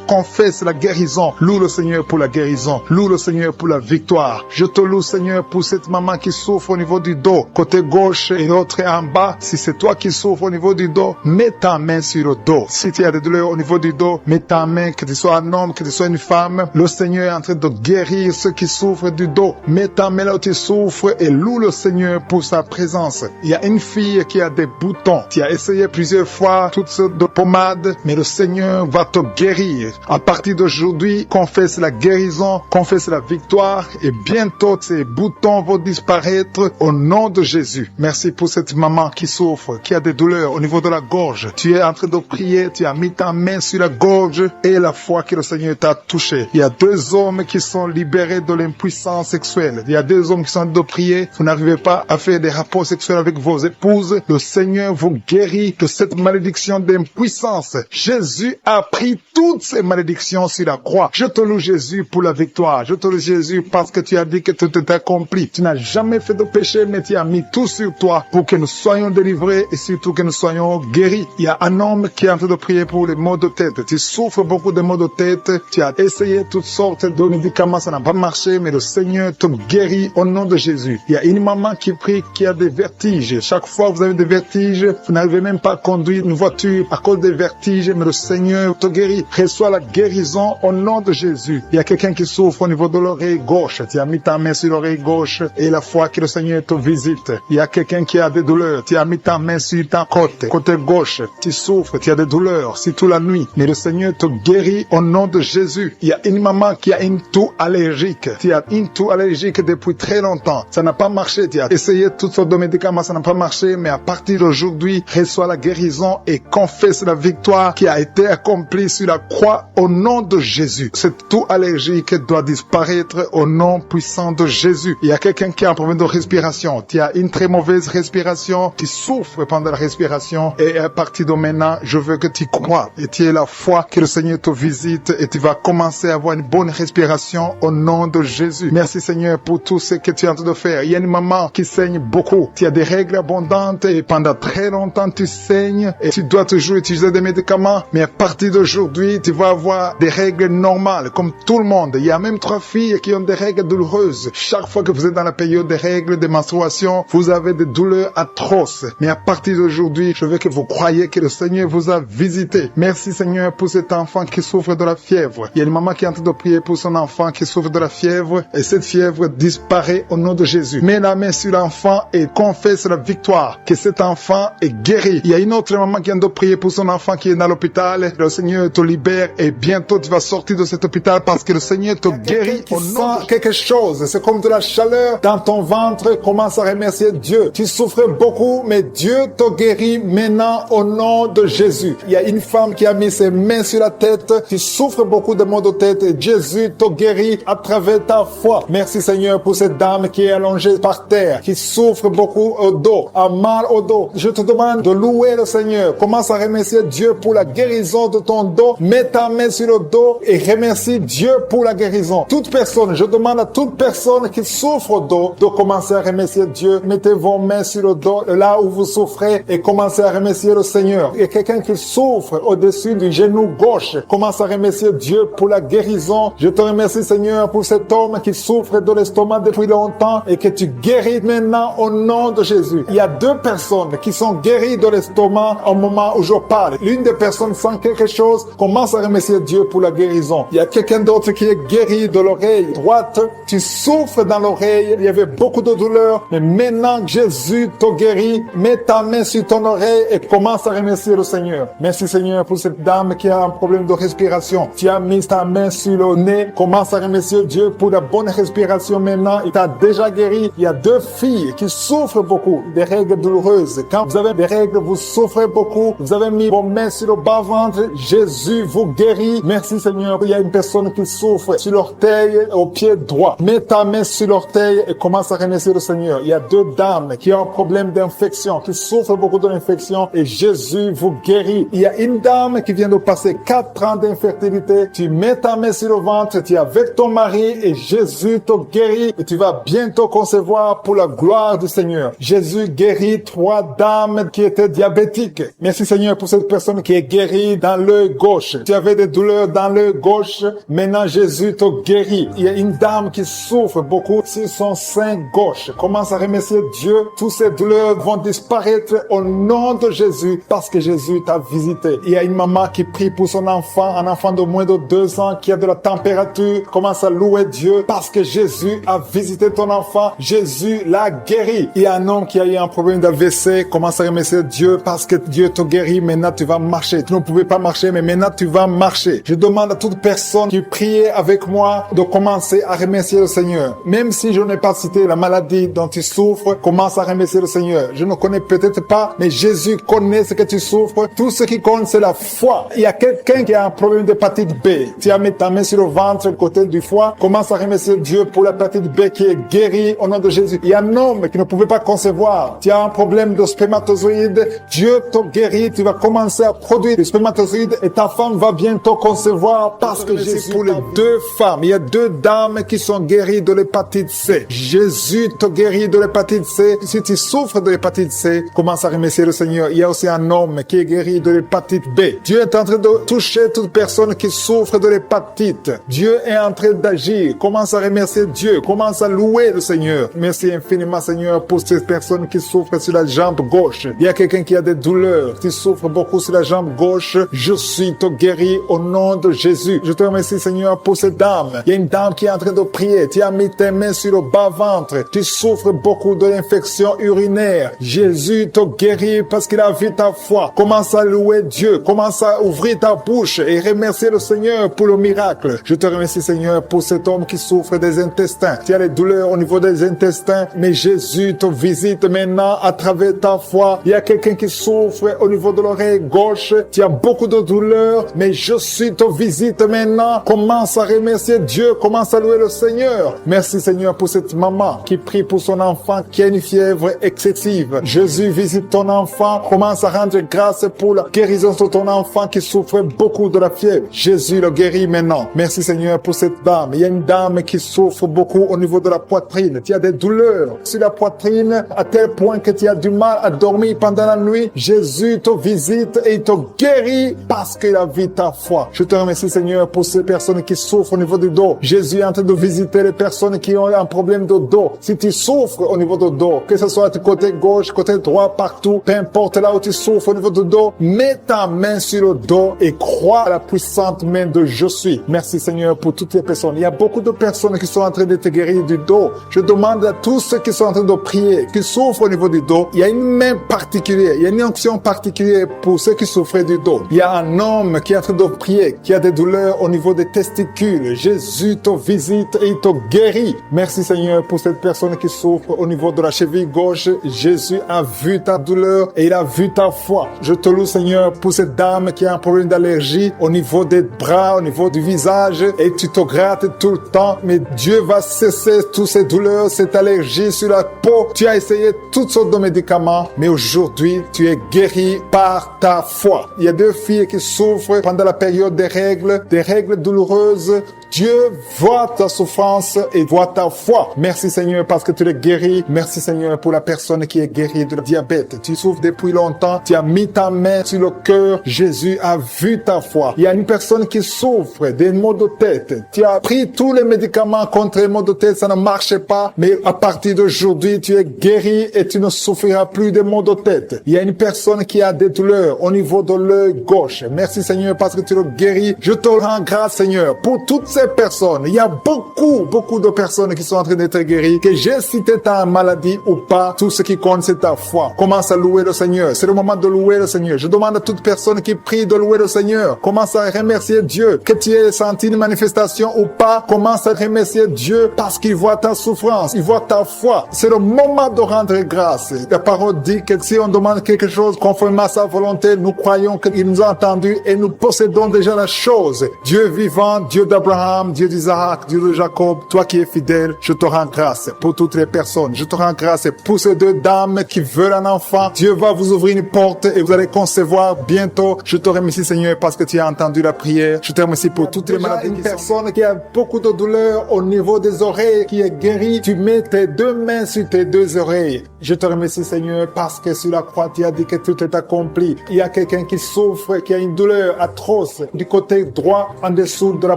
confesse la guérison. Loue le Seigneur pour la guérison. Loue le Seigneur pour la victoire. Je te loue Seigneur pour cette maman qui souffre au niveau du dos, côté gauche et l'autre en bas. Si c'est toi qui souffres au niveau du dos, mets ta main sur le dos. Si tu as des douleurs au niveau du dos, mets ta main, que tu sois un homme, que tu sois une femme. Le Seigneur est en train de guérir ceux qui souffrent du dos. Mets ta main là où tu souffres et loue le Seigneur pour sa présence. Il y a une fille qui a des boutons. Tu as essayé plusieurs fois toutes sortes de pommades, mais le Seigneur va te guérir. À partir d'aujourd'hui, confesse la guérison, confesse la victoire et bientôt ces boutons vont disparaître au nom de Jésus. Merci pour cette maman qui souffre, qui a des douleurs au niveau de la gorge. Tu es en train de prier, tu as mis ta main sur la gorge et la foi que le Seigneur t'a touché. Il y a 2 hommes qui sont libérés de l'impuissance sexuelle. Il y a 2 hommes qui sont en train de prier. Vous n'arrivez pas à faire des rapports sexuels avec vos épouses. Le Seigneur vous guérit de cette malédiction d'impuissance. Jésus a pris toutes ces malédictions sur la croix. Je te loue Jésus pour la victoire. Je te loue Jésus parce que tu as dit que tout est accompli. Tu n'as jamais fait de péché, mais tu as mis tout sur toi pour que nous soyons délivrés et surtout que nous soyons guéris. Il y a un homme qui est en train de prier pour les maux de tête. Tu souffres beaucoup de maux de tête. Tu as essayé toutes sortes de médicaments, ça n'a pas marché, mais le Seigneur te guérit au nom de Jésus. Il y a une maman qui prie, qui a des vertiges. Chaque fois que vous avez des vertiges, vous n'arrivez même pas à conduire une voiture à cause des vertiges, mais le Seigneur te guérit. Reçois la guérison au nom de Jésus. Il y a quelqu'un qui souffre au niveau de l'oreille gauche. Tu as mis ta main sur l'oreille gauche et la foi que le Seigneur te visite. Il y a quelqu'un qui a des douleurs. Tu as mis ta main sur ta côté gauche. Tu souffres, tu as des douleurs, c'est toute la nuit. Mais le Seigneur te guérit au nom de Jésus. Il y a une maman qui a une toux allergique. Tu as une toux allergique depuis très longtemps. Ça n'a pas marché. Tu as essayé toutes sortes de médicaments, ça n'a pas marché. Mais à partir d'aujourd'hui, reçois la guérison et confesse la victoire qui a été accomplie sur la croix au nom de Jésus. Cette toux allergique doit disparaître au nom puissant de Jésus. Il y a quelqu'un qui a un problème de respiration. Tu as une très mauvaise respiration. Tu souffres pendant la respiration. Et à partir de maintenant, je veux que tu crois et tu aies la foi que le Seigneur te visite et tu vas commencer à avoir une bonne respiration au nom de Jésus. Merci Seigneur pour tout ce que tu es en train de faire. Il y a une maman qui saigne beaucoup. Tu as des règles abondantes et pendant très longtemps tu saignes et tu dois toujours utiliser des médicaments. Mais à partir d'aujourd'hui, tu vas avoir des règles normales comme tout le monde. Il y a même 3 filles qui ont des règles douloureuses. Chaque fois que vous êtes dans la période des règles, des menstruations, vous avez des douleurs atroces. Mais à partir d'aujourd'hui, je veux que vous croyez que le Seigneur vous a visité. Merci Seigneur pour cet enfant qui souffre de la fièvre. Il y a une maman qui est en train de prier pour son enfant qui souffre de la fièvre et cette fièvre disparaît au nom de Jésus. Mets la main sur l'enfant et confesse la victoire que cet enfant est guéri. Il y a une autre maman qui est en train de prier pour son enfant qui est dans l'hôpital. Le Seigneur te libère et bientôt tu vas sortir de cet hôpital parce que le Seigneur te guérit au nom de quelque chose. C'est comme de la chaleur dans ton ventre. Commence à remercier Dieu. Tu souffrais beaucoup, mais Dieu te guérit maintenant au nom de Jésus. Il y a une femme qui a mis ses mains sur la tête. Tu souffres beaucoup de maux de tête et Jésus te guérit à travers ta foi. Merci Seigneur pour cette dame qui est allongée par terre, qui souffre beaucoup au dos, a mal au dos. Je te demande de louer le Seigneur. Commence à remercier Dieu pour la guérison de ton dos. Mets ta main sur le dos et remercie Dieu pour la guérison. Toute personne, je demande à toute personne qui souffre au dos de commencer à remercier Dieu. Mettez vos mains sur le dos, là où vous souffrez et commencez à remercier le Seigneur. Il y a quelqu'un qui souffre au-dessus du genou gauche. Commence à remercier Dieu pour la guérison. Je te remercie Seigneur pour cet homme qui souffre de l'estomac depuis longtemps et que tu guéris maintenant au nom de Jésus. Il y a 2 personnes qui sont guéries de l'estomac au moment où je parle. L'une des personnes sent quelque chose. Commence à remercier Dieu pour la guérison. Il y a quelqu'un d'autre qui est guéri de l'oreille droite. Tu souffres dans l'oreille. Il y avait beaucoup de douleur. Mais maintenant Jésus te guérit. Mets ta main sur ton oreille et commence à remercier le Seigneur. Merci Seigneur pour cette dame qui a un problème de respiration. Tu as mis ta main sur le nez. Commence à remercier Dieu pour la bonne respiration maintenant. Il t'a déjà guéri. Il y a 2 filles qui souffrent beaucoup des règles douloureuses. Quand vous avez des règles, vous souffrez beaucoup. Vous avez mis vos mains sur le bas-ventre. Jésus vous guérit. Merci Seigneur. Il y a une personne qui souffre sur l'orteil au pied droit. Mets ta main sur l'orteil et commence à remercier le Seigneur. Il y a 2 dames qui ont un problème d'infection, qui souffrent beaucoup de l'infection et Jésus vous guérit. Il y a une dame qui vient de passer 4 ans d'infertilité. Tu mets ta main sur le ventre, tu es avec ton mari et Jésus te guérit et tu vas bientôt concevoir pour la gloire du Seigneur. Jésus guérit 3 dames qui étaient diabétiques. Merci Seigneur pour cette personne qui est guérie dans l'œil gauche. Tu avais des douleurs dans l'œil gauche. Maintenant Jésus te guérit. Il y a une dame qui souffre beaucoup sur son sein gauche. Commence à remercier Dieu. Toutes ces douleurs vont disparaître au nom de Jésus parce que Jésus t'a visité. Il y a une maman qui prie pour son enfant, un enfant de moins de 2 ans qui a de la température. Commence à louer Dieu parce que Jésus a visité ton enfant. Jésus l'a guéri. Il y a un homme qui a eu un problème d'AVC. Commence à remercier Dieu parce que Dieu te guérit. Maintenant tu vas marcher. Tu ne pouvais pas marcher, mais maintenant tu vas marcher. Je demande à toute personne qui prie avec moi de commencer à remercier le Seigneur. Même si je n'ai pas cité la maladie dont tu souffres, commence à remercier le Seigneur. Je ne connais peut-être pas, mais Jésus connaît ce que tu souffres. Tout ce qui compte, c'est la foi. Il y a quelqu'un qui a un problème d'hépatite B. Tu as mis ta main sur le ventre, côté du foie. Commence à remercier Dieu pour l'hépatite B qui est guérie au nom de Jésus. Il y a un homme qui ne pouvait pas concevoir. Tu as un problème de spermatozoïde. Dieu te guérit. Tu vas commencer à produire des spermatozoïdes et ta femme va bientôt concevoir parce que Jésus pour les 2 femmes. Il y a 2 dames qui sont guéries de l'hépatite C. Jésus te guérit de l'hépatite C. Si tu souffres de l'hépatite C, commence à remercier le Seigneur. Il y a aussi un homme qui est guéri de l'hépatite B. Dieu est en train de toucher toute personne qui souffre de l'hépatite. Dieu est en train d'agir. Commence à remercier Dieu. Commence à louer le Seigneur. Merci infiniment, Seigneur, pour ces personnes qui souffrent sur la jambe gauche. Il y a quelqu'un qui a des douleurs, qui souffre beaucoup sur la jambe gauche. Je suis te guéri au nom de Jésus. Je te remercie, Seigneur, pour cette dame. Il y a une dame qui est en train de prier. Tu as mis tes mains sur le bas-ventre. Tu souffres beaucoup de l'infection urinaire. Jésus te guérit parce qu'il a vu ta foi. Commence à louer Dieu. Commence à ouvrir ta bouche et remercier le Seigneur pour le miracle. Je te remercie, Seigneur, pour cet homme qui souffre des intestins. Tu as les douleurs au niveau des intestins, mais Jésus te visite maintenant à travers ta foi. Il y a quelqu'un qui souffre au niveau de l'oreille gauche. Tu as beaucoup de douleurs, mais Jésus te visite maintenant. Commence à remercier Dieu. Commence à louer le Seigneur. Merci, Seigneur, pour cette maman qui prie pour son enfant qui a une fièvre excessive. Jésus visite ton enfant. Commence à rendre grâce pour la guérison de ton enfant qui souffre beaucoup de la fièvre. Jésus le guérit maintenant. Merci, Seigneur, pour cette dame. Il y a une dame qui souffre beaucoup au niveau de la poitrine. Tu as des douleurs sur la poitrine à tel point que tu as du mal à dormir pendant la nuit. Jésus te visite et il te guérit parce qu'il a vu ta foi. Je te remercie, Seigneur, pour ces personnes qui souffrent au niveau du dos. Jésus est en train de visiter les personnes qui ont un problème de dos. Si tu souffres au niveau du dos, que ce soit du côté gauche, côté droit, partout, peu importe là où tu souffres au niveau du dos, mets ta main sur le dos et crois à la puissante main de Je suis. Merci, Seigneur, pour toutes les personnes. Il y a beaucoup de personnes qui sont en train de te guérir du dos. Je demande à tous ceux qui sont en train de prier, qui souffrent au niveau du dos, il y a une main particulière, il y a une onction particulière pour ceux qui souffrent du dos. Il y a un homme qui est en train de prier, qui a des douleurs au niveau des testicules. Jésus te visite et il te guérit. Merci, Seigneur, pour cette personne qui souffre au niveau de la cheville gauche. Jésus a vu ta douleur et il a vu ta foi. Je te loue, Seigneur, pour cette dame qui a un problème d'allergie au niveau des bras, au niveau du visage, et tu te grattes tout le temps, mais Dieu va cesser toutes ces douleurs, cette allergie sur la peau. Tu as essayé toutes sortes de médicaments, mais aujourd'hui, tu es guéri par ta foi. Il y a 2 filles qui souffrent pendant la période des règles douloureuses. Dieu voit ta souffrance et voit ta foi. Merci, Seigneur, parce que tu les guéris. Merci, Seigneur, pour la personne qui est guérie de diabète. Tu souffres depuis longtemps. Tu as mis ta main sur le cœur. Jésus a vu ta foi. Il y a une personne qui souffre des maux de tête. Tu as pris tous les médicaments contre les maux de tête. Ça ne marchait pas. Mais à partir d'aujourd'hui, tu es guéri et tu ne souffriras plus des maux de tête. Il y a une personne qui a des douleurs au niveau de l'œil gauche. Merci, Seigneur, parce que tu le guéris. Je te rends grâce, Seigneur, pour toutes ces personnes. Il y a beaucoup de personnes qui sont en train d'être guéries, que j'ai cité ta maladie ou pas, tout ce qui compte, c'est ta foi. Commence à louer le Seigneur. C'est le moment de louer le Seigneur. Je demande à toute personne qui prie de louer le Seigneur. Commence à remercier Dieu. Que tu aies senti une manifestation ou pas, commence à remercier Dieu parce qu'il voit ta souffrance, il voit ta foi. C'est le moment de rendre grâce. La parole dit que si on demande quelque chose conformément à sa volonté, nous croyons qu'il nous a entendu et nous possédons déjà la chose. Dieu vivant, Dieu d'Abraham, Dieu d'Isaac, Dieu de Jacob, toi qui es fidèle, je te rends grâce pour toutes les personnes. Je te rends grâce pour ces 2 dames qui veulent un enfant. Dieu va vous ouvrir une porte et vous allez concevoir bientôt. Je te remercie, Seigneur, parce que tu as entendu la prière. Je te remercie pour toutes les maladies. Une personne qui a beaucoup de douleur au niveau des oreilles, qui est guérie, tu mets tes 2 mains sur tes 2 oreilles. Je te remercie, Seigneur, parce que sur la croix, tu as dit que tout est accompli. Il y a quelqu'un qui souffre, qui a une douleur atroce du côté droit, en dessous de la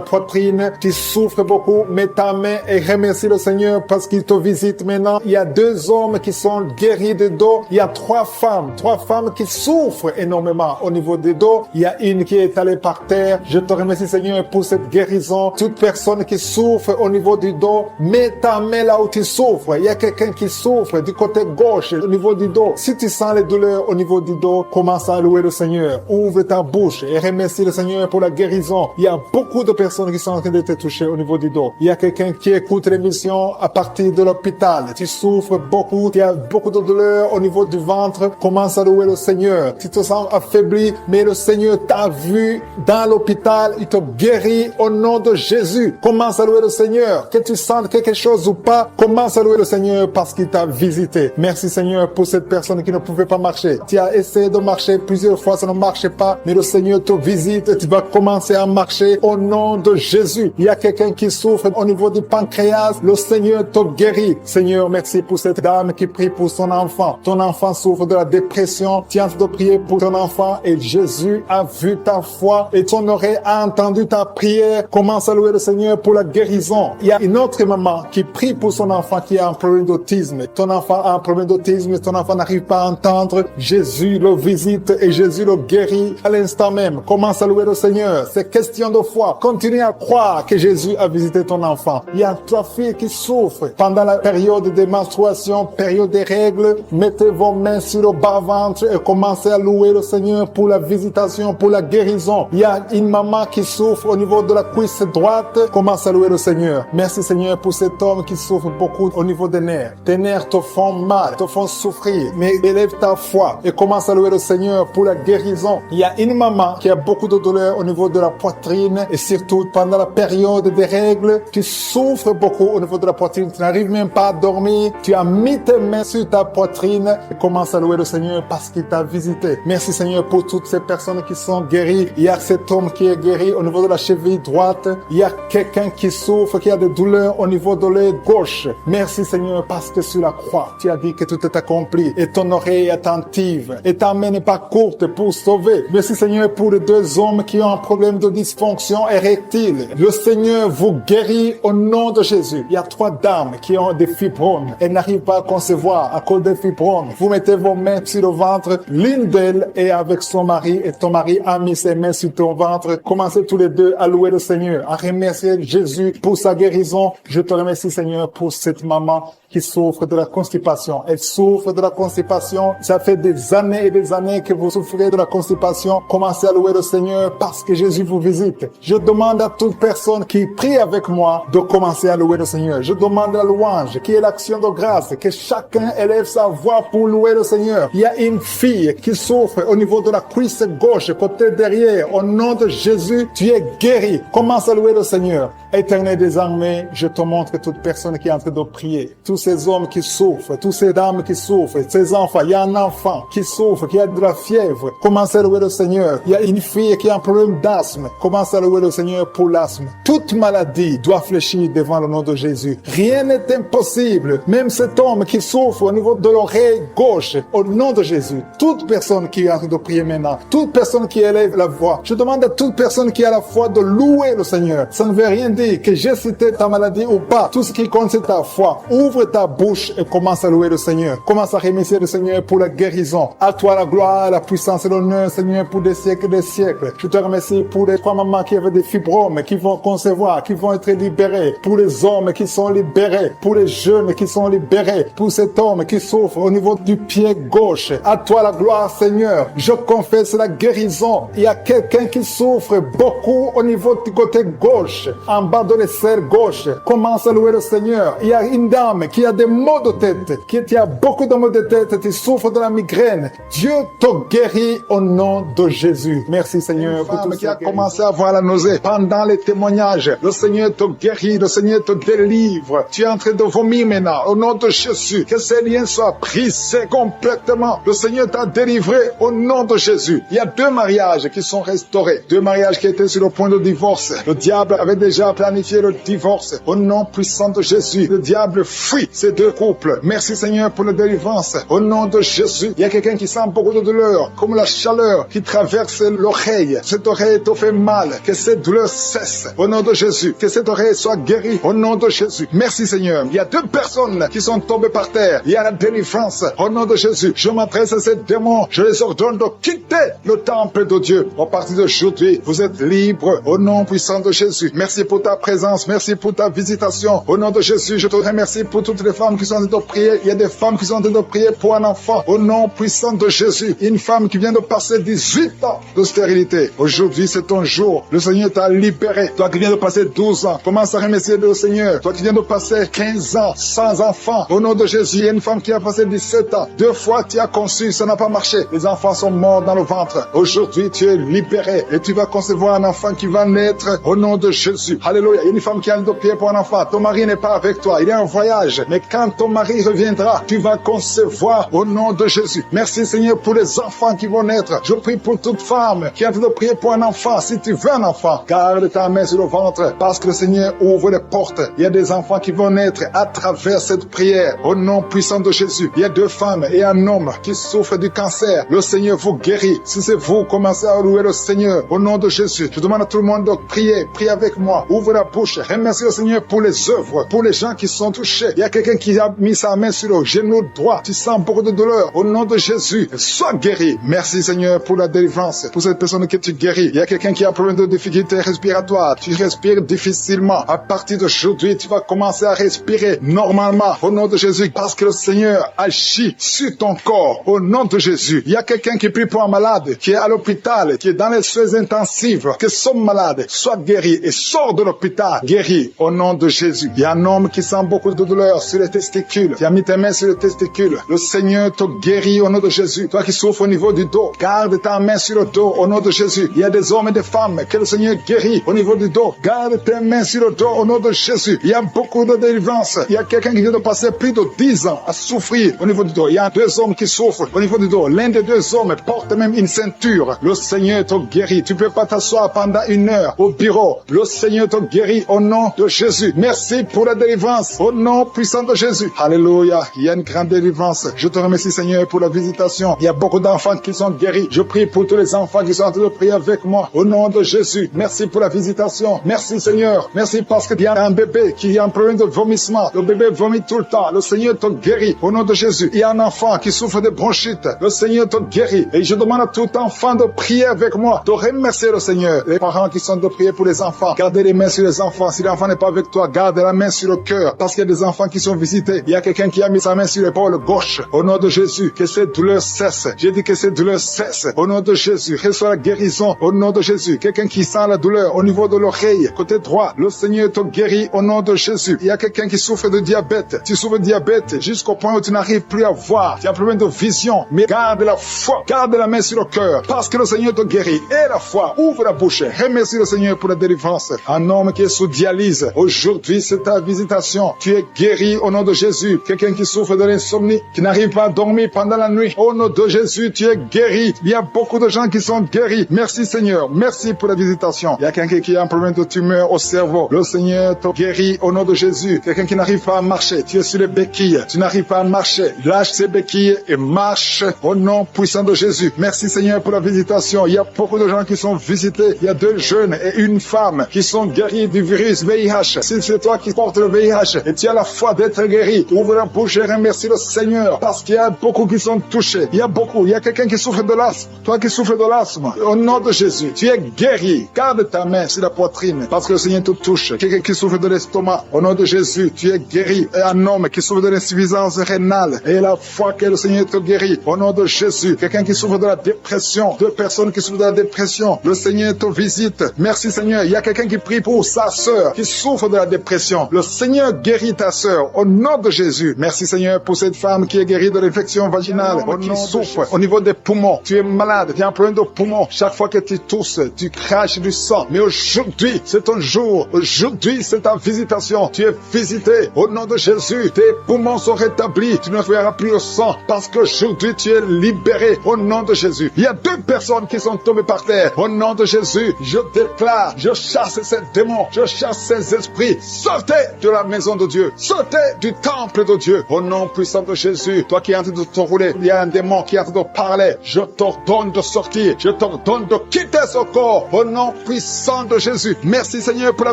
poitrine. Tu souffres beaucoup, mets ta main et remercie le Seigneur parce qu'il te visite maintenant. Il y a 2 hommes qui sont guéris de dos. Il y a 3 femmes qui souffrent énormément au niveau des dos. Il y a une qui est allée par terre. Je te remercie, Seigneur, pour cette guérison. Toute personne qui souffre au niveau du dos, mets ta main là où tu souffres. Il y a quelqu'un qui souffre du côté gauche, au niveau du dos. Si tu sens les douleurs au niveau du dos, commence à louer le Seigneur. Ouvre ta bouche et remercie le Seigneur pour la guérison. Il y a beaucoup de personnes qui sont en train de te toucher au niveau du dos. Il y a quelqu'un qui écoute l'émission à partir de l'hôpital. Tu souffres beaucoup, tu as beaucoup de douleurs au niveau du ventre. Commence à louer le Seigneur. Tu te sens affaibli, mais le Seigneur t'a vu dans l'hôpital. Il te guérit au nom de Jésus. Commence à louer le Seigneur. Que tu sentes quelque chose ou pas, commence à louer le Seigneur parce qu'il t'a visité. Merci, Seigneur, pour cette personne qui ne pouvait pas marcher. Tu as essayé de marcher plusieurs fois, ça ne marchait pas, mais le Seigneur te visite et tu vas commencer à marcher au nom de Jésus. Il y a quelqu'un qui souffre au niveau du pancréas, le Seigneur te guérit. Seigneur, merci pour cette dame qui prie pour son enfant. Ton enfant souffre de la dépression. Tu es en train de prier pour ton enfant. enfant et Jésus a vu ta foi et ton oreille a entendu ta prière. Commence à louer le Seigneur pour la guérison. Il y a une autre maman qui prie pour son enfant qui a un problème d'autisme. Ton enfant a un problème d'autisme, ton enfant n'arrive pas à entendre. Jésus le visite et Jésus le guérit à l'instant même. Commence à louer le Seigneur. C'est question de foi. Continue à croire que Jésus a visité ton enfant. Il y a trois filles qui souffrent pendant la période des menstruations, période des règles. Mettez vos mains sur le bas-ventre et commencez à louer le Seigneur pour la visitation, pour la guérison. Il y a une maman qui souffre au niveau de la cuisse droite. Commence à louer le Seigneur. Merci Seigneur pour cet homme qui souffre beaucoup au niveau des nerfs. Tes nerfs te font mal, te font souffrir. Mais élève ta foi et commence à louer le Seigneur pour la guérison. Il y a une maman qui a beaucoup de douleurs au niveau de la poitrine et surtout pendant la période des règles. Tu souffres beaucoup au niveau de la poitrine. Tu n'arrives même pas à dormir. Tu as mis tes mains sur ta poitrine et commence à louer le Seigneur parce qu'il t'a visité. Merci Seigneur pour toutes ces personnes qui sont guéries. Il y a cet homme qui est guéri au niveau de la cheville droite. Il y a quelqu'un qui souffre, qui a des douleurs au niveau de l'œil gauche. Merci Seigneur parce que sur la croix, tu as dit que tout est accompli et ton oreille est attentive et ta main n'est pas courte pour sauver. Merci Seigneur pour les deux hommes qui ont un problème de dysfonction érectile. Le Seigneur vous guérit au nom de Jésus. Il y a trois dames qui ont des fibromes. Elles n'arrivent pas à concevoir à cause des fibromes. Vous mettez vos mains sur le ventre. L'une d'elles est avec son mari et ton mari a mis ses mains sur ton ventre. Commencez tous les deux à louer le Seigneur, à remercier Jésus pour sa guérison. Je te remercie Seigneur pour cette maman qui souffre de la constipation. Elle souffre de la constipation. Ça fait des années et des années que vous souffrez de la constipation. Commencez à louer le Seigneur parce que Jésus vous visite. Je demande à toute personne qui prie avec moi de commencer à louer le Seigneur. Je demande la louange, qui est l'action de grâce, que chacun élève sa voix pour louer le Seigneur. Il y a une fille qui souffre au niveau de la cuisse gauche, côté derrière. Au nom de Jésus, tu es guéri. Commence à louer le Seigneur. Éternel des armées, je te montre toute personne qui est en train de prier. Tous ces hommes qui souffrent, toutes ces dames qui souffrent, ces enfants. Il y a un enfant qui souffre, qui a de la fièvre. Commence à louer le Seigneur. Il y a une fille qui a un problème d'asthme. Commence à louer le Seigneur pour l'asthme. Toute maladie doit fléchir devant le nom de Jésus. Rien n'est impossible. Même cet homme qui souffre au niveau de l'oreille gauche, au nom de Jésus. Toute personne qui est en train de prier maintenant, toute personne qui élève la voix, je demande à toute personne qui a la foi de louer le Seigneur. Ça ne veut rien dire que j'ai cité ta maladie ou pas. Tout ce qui compte, c'est ta foi. Ouvre ta bouche et commence à louer le Seigneur. Commence à remercier le Seigneur pour la guérison. À toi la gloire, la puissance et l'honneur, Seigneur, pour des siècles et des siècles. Je te remercie pour les trois mamans qui avaient des fibromes, qui vont concevoir, qui vont être libérés. Pour les hommes qui sont libérés. Pour les jeunes qui sont libérés. Pour cet homme qui souffre au niveau du pied gauche. À toi la gloire, Seigneur. Je confesse la guérison. Il y a quelqu'un qui souffre beaucoup au niveau du côté gauche. En bas de l'aisselle gauche. Commence à louer le Seigneur. Il y a une dame qui a des maux de tête, qui a beaucoup de maux de tête, qui souffre de la migraine. Dieu te guérit au nom de Jésus. Merci Seigneur. Pour tout qui a commencé à avoir la nausée pendant les témoignages. Le Seigneur te guérit, le Seigneur te délivre. Tu es en train de vomir maintenant au nom de Jésus. Que ces liens soient brisés complètement. Le Seigneur t'a délivré au nom de Jésus. Il y a 2 mariages qui sont restaurés. 2 mariages qui étaient sur le point de divorce. Le diable avait déjà planifié le divorce. Au nom puissant de Jésus, le diable fuit ces 2 couples. Merci Seigneur pour la délivrance. Au nom de Jésus, il y a quelqu'un qui sent beaucoup de douleur, comme la chaleur qui traverse l'oreille. Cette oreille te fait mal. Que cette douleur cesse. Au nom de Jésus, que cette oreille soit guérie. Au nom de Jésus. Merci Seigneur. Il y a 2 personnes qui sont tombées par terre. Il y a la délivrance. Au nom de Jésus, je m'adresse à ces démons. Je les ordonne de quitter le temple de Dieu. À partir d'aujourd'hui, vous êtes libres. Au nom puissant de Jésus. Merci pour ta présence. Merci pour ta visitation. Au nom de Jésus, je te remercie pour toutes les femmes qui sont en train de prier. Il y a des femmes qui sont en train de prier pour un enfant. Au nom puissant de Jésus. Une femme qui vient de passer 18 ans de stérilité. Aujourd'hui, c'est ton jour. Le Seigneur t'a libéré. Toi qui viens de passer 12 ans, commence à remercier le Seigneur. Toi qui viens de passer 15 ans sans enfant. Au nom de Jésus, il y a une femme qui a passé 17 ans. 2 fois tu as conçu, ça n'a pas marché. Les enfants sont morts dans le ventre. Aujourd'hui, tu es libéré. Et tu vas concevoir un enfant qui va naître au nom de Jésus. Alléluia. Il y a une femme qui a de prier pour un enfant. Ton mari n'est pas avec toi. Il est en voyage. Mais quand ton mari reviendra, tu vas concevoir au nom de Jésus. Merci Seigneur pour les enfants qui vont naître. Je prie pour toute femme qui a de prier pour un enfant. Si tu veux un enfant, garde ta main sur le ventre parce que le Seigneur ouvre les portes. Il y a des enfants qui vont naître à travers cette prière. Au nom puissant de Jésus. Il y a 2 femmes et un homme qui souffrent du cancer. Le Seigneur vous guérit. Si c'est vous, commencez à louer le Seigneur. Au nom de Jésus, je demande à tout le monde de prier. Priez avec moi. Ouvre la bouche. Remercie le Seigneur pour les œuvres, pour les gens qui sont touchés. Il y a quelqu'un qui a mis sa main sur le genou droit. Tu sens beaucoup de douleur. Au nom de Jésus, sois guéri. Merci Seigneur pour la délivrance, pour cette personne que tu guéris. Il y a quelqu'un qui a un problème de difficulté respiratoire. Tu respires difficilement. À partir d'aujourd'hui, tu vas commencer à respirer normalement. Au nom de Jésus, parce que le Seigneur agit sur ton corps. Au nom de Jésus. Il y a quelqu'un qui prie pour un malade, qui est à l'hôpital, qui est dans les soins intensifs, que son malade soit guéri et sort de l'hôpital guéri. Au nom de Jésus. Il y a un homme qui sent beaucoup de douleur sur les testicules. Tu as mis tes mains sur les testicules. Le Seigneur te guérit au nom de Jésus. Toi qui souffres au niveau du dos, garde ta main sur le dos au nom de Jésus. Il y a des hommes et des femmes que le Seigneur guérit au niveau du dos. Garde tes mains sur le dos au nom de Jésus. Il y a beaucoup de délivrance. Il y a quelqu'un qui vient de passer plus de 10 ans à souffrir au niveau du dos. Il y a 2 hommes qui souffrent au niveau du dos. L'un des 2 hommes porte même une ceinture. Le Seigneur te guérit. Tu ne peux pas t'asseoir pendant 1 heure au bureau. Le Seigneur te guérit au nom de Jésus. Merci pour la délivrance au nom puissant de Jésus. Alléluia. Il y a une grande délivrance. Je te remercie Seigneur pour la visitation. Il y a beaucoup d'enfants qui sont guéris. Je prie pour tous les enfants qui sont en train de prier avec moi au nom de Jésus. Merci pour la visitation. Merci Seigneur. Merci parce qu'il y a un bébé qui a un problème de vomissement. Le bébé vomit tout le temps. Le Seigneur te guérit au nom de Jésus. Il y a un enfant qui souffre de bronchite. Le Seigneur te guérit. Et je demande à tout enfant de prier avec moi, de remercier le Seigneur. Les parents qui sont de prier pour les enfants, gardez les mains sur les enfants. Si l'enfant n'est pas avec toi, garde la main sur le cœur. Parce qu'il y a des enfants qui sont visités. Il y a quelqu'un qui a mis sa main sur l'épaule gauche. Au nom de Jésus, que cette douleur cesse. J'ai dit que cette douleur cesse. Au nom de Jésus, reçois la guérison. Au nom de Jésus, quelqu'un qui sent la douleur au niveau de l'oreille, côté droit, le Seigneur te guérit au nom de Jésus. Il y a quelqu'un qui souffre de diabète. Tu souffres de diabète jusqu'au point où tu n'arrives plus à voir. Tu as un problème de vision. Mais garde la foi. Garde la main sur le cœur. Parce que le Seigneur te guérit. Et la foi. Ouvre la bouche. Remercie le Seigneur pour la délivrance. Un homme qui est sous dialyse. Aujourd'hui, c'est ta visitation. Tu es guéri au nom de Jésus. Quelqu'un qui souffre de l'insomnie, qui n'arrive pas à dormir pendant la nuit. Au nom de Jésus, tu es guéri. Il y a beaucoup de gens qui sont guéris. Merci Seigneur. Merci pour la visitation. Il y a quelqu'un qui a un problème de tumeur au cerveau. Le Seigneur te guérit au nom de Jésus. Quelqu'un qui n'arrive pas à marcher. Tu es sur les béquilles. Tu n'arrives pas à marcher. Lâche ces béquilles et marche au nom puissant de Jésus. Merci Seigneur pour la visitation. Il y a beaucoup de gens qui sont visités. Il y a 2 jeunes et une femme qui sont guéris du virus VIH. Si c'est toi qui portes le VIH et tu as la foi d'être guéri, ouvre la bouche et remercie le Seigneur parce qu'il y a beaucoup qui sont touchés. Il y a beaucoup. Il y a quelqu'un qui souffre de l'asthme. Toi qui souffres de l'asthme, au nom de Jésus, tu es guéri. Garde ta main sur la poitrine parce que le Seigneur te touche. Quelqu'un qui souffre de l'estomac, au nom de Jésus, tu es guéri. Et un homme qui souffre de l'insuffisance rénale et la foi que le Seigneur te guérit, au nom de Jésus. Quelqu'un qui souffre de la dépression, 2 personnes qui souffrent de la dépression, le Seigneur te visite. Merci Seigneur. Il y a quelqu'un qui prie pour sa sœur qui souffre de la dépression. Le Seigneur guérit ta sœur au nom de Jésus. Merci Seigneur pour cette femme qui est guérie de l'infection vaginale, qui souffre au niveau des poumons. Tu es malade, tu as un problème de poumon. Chaque fois que tu tousses, tu craches du sang. Mais aujourd'hui, c'est ton jour. Aujourd'hui, c'est ta visitation. Tu es visité au nom de Jésus. Tes poumons sont rétablis. Tu ne verras plus le sang parce qu'aujourd'hui, tu es libéré au nom de Jésus. Il y a 2 personnes qui sont tombées par terre. Au nom de Jésus, je déclare, je chasse ces démons, je chasse ces esprits. Sortez de la maison de Dieu. Sortez du temple de Dieu. Au nom puissant de Jésus, toi qui es en train de te rouler, il y a un démon qui est en train de parler. Je t'ordonne de sortir. Je t'ordonne de quitter ce corps. Au nom puissant de Jésus. Merci Seigneur pour la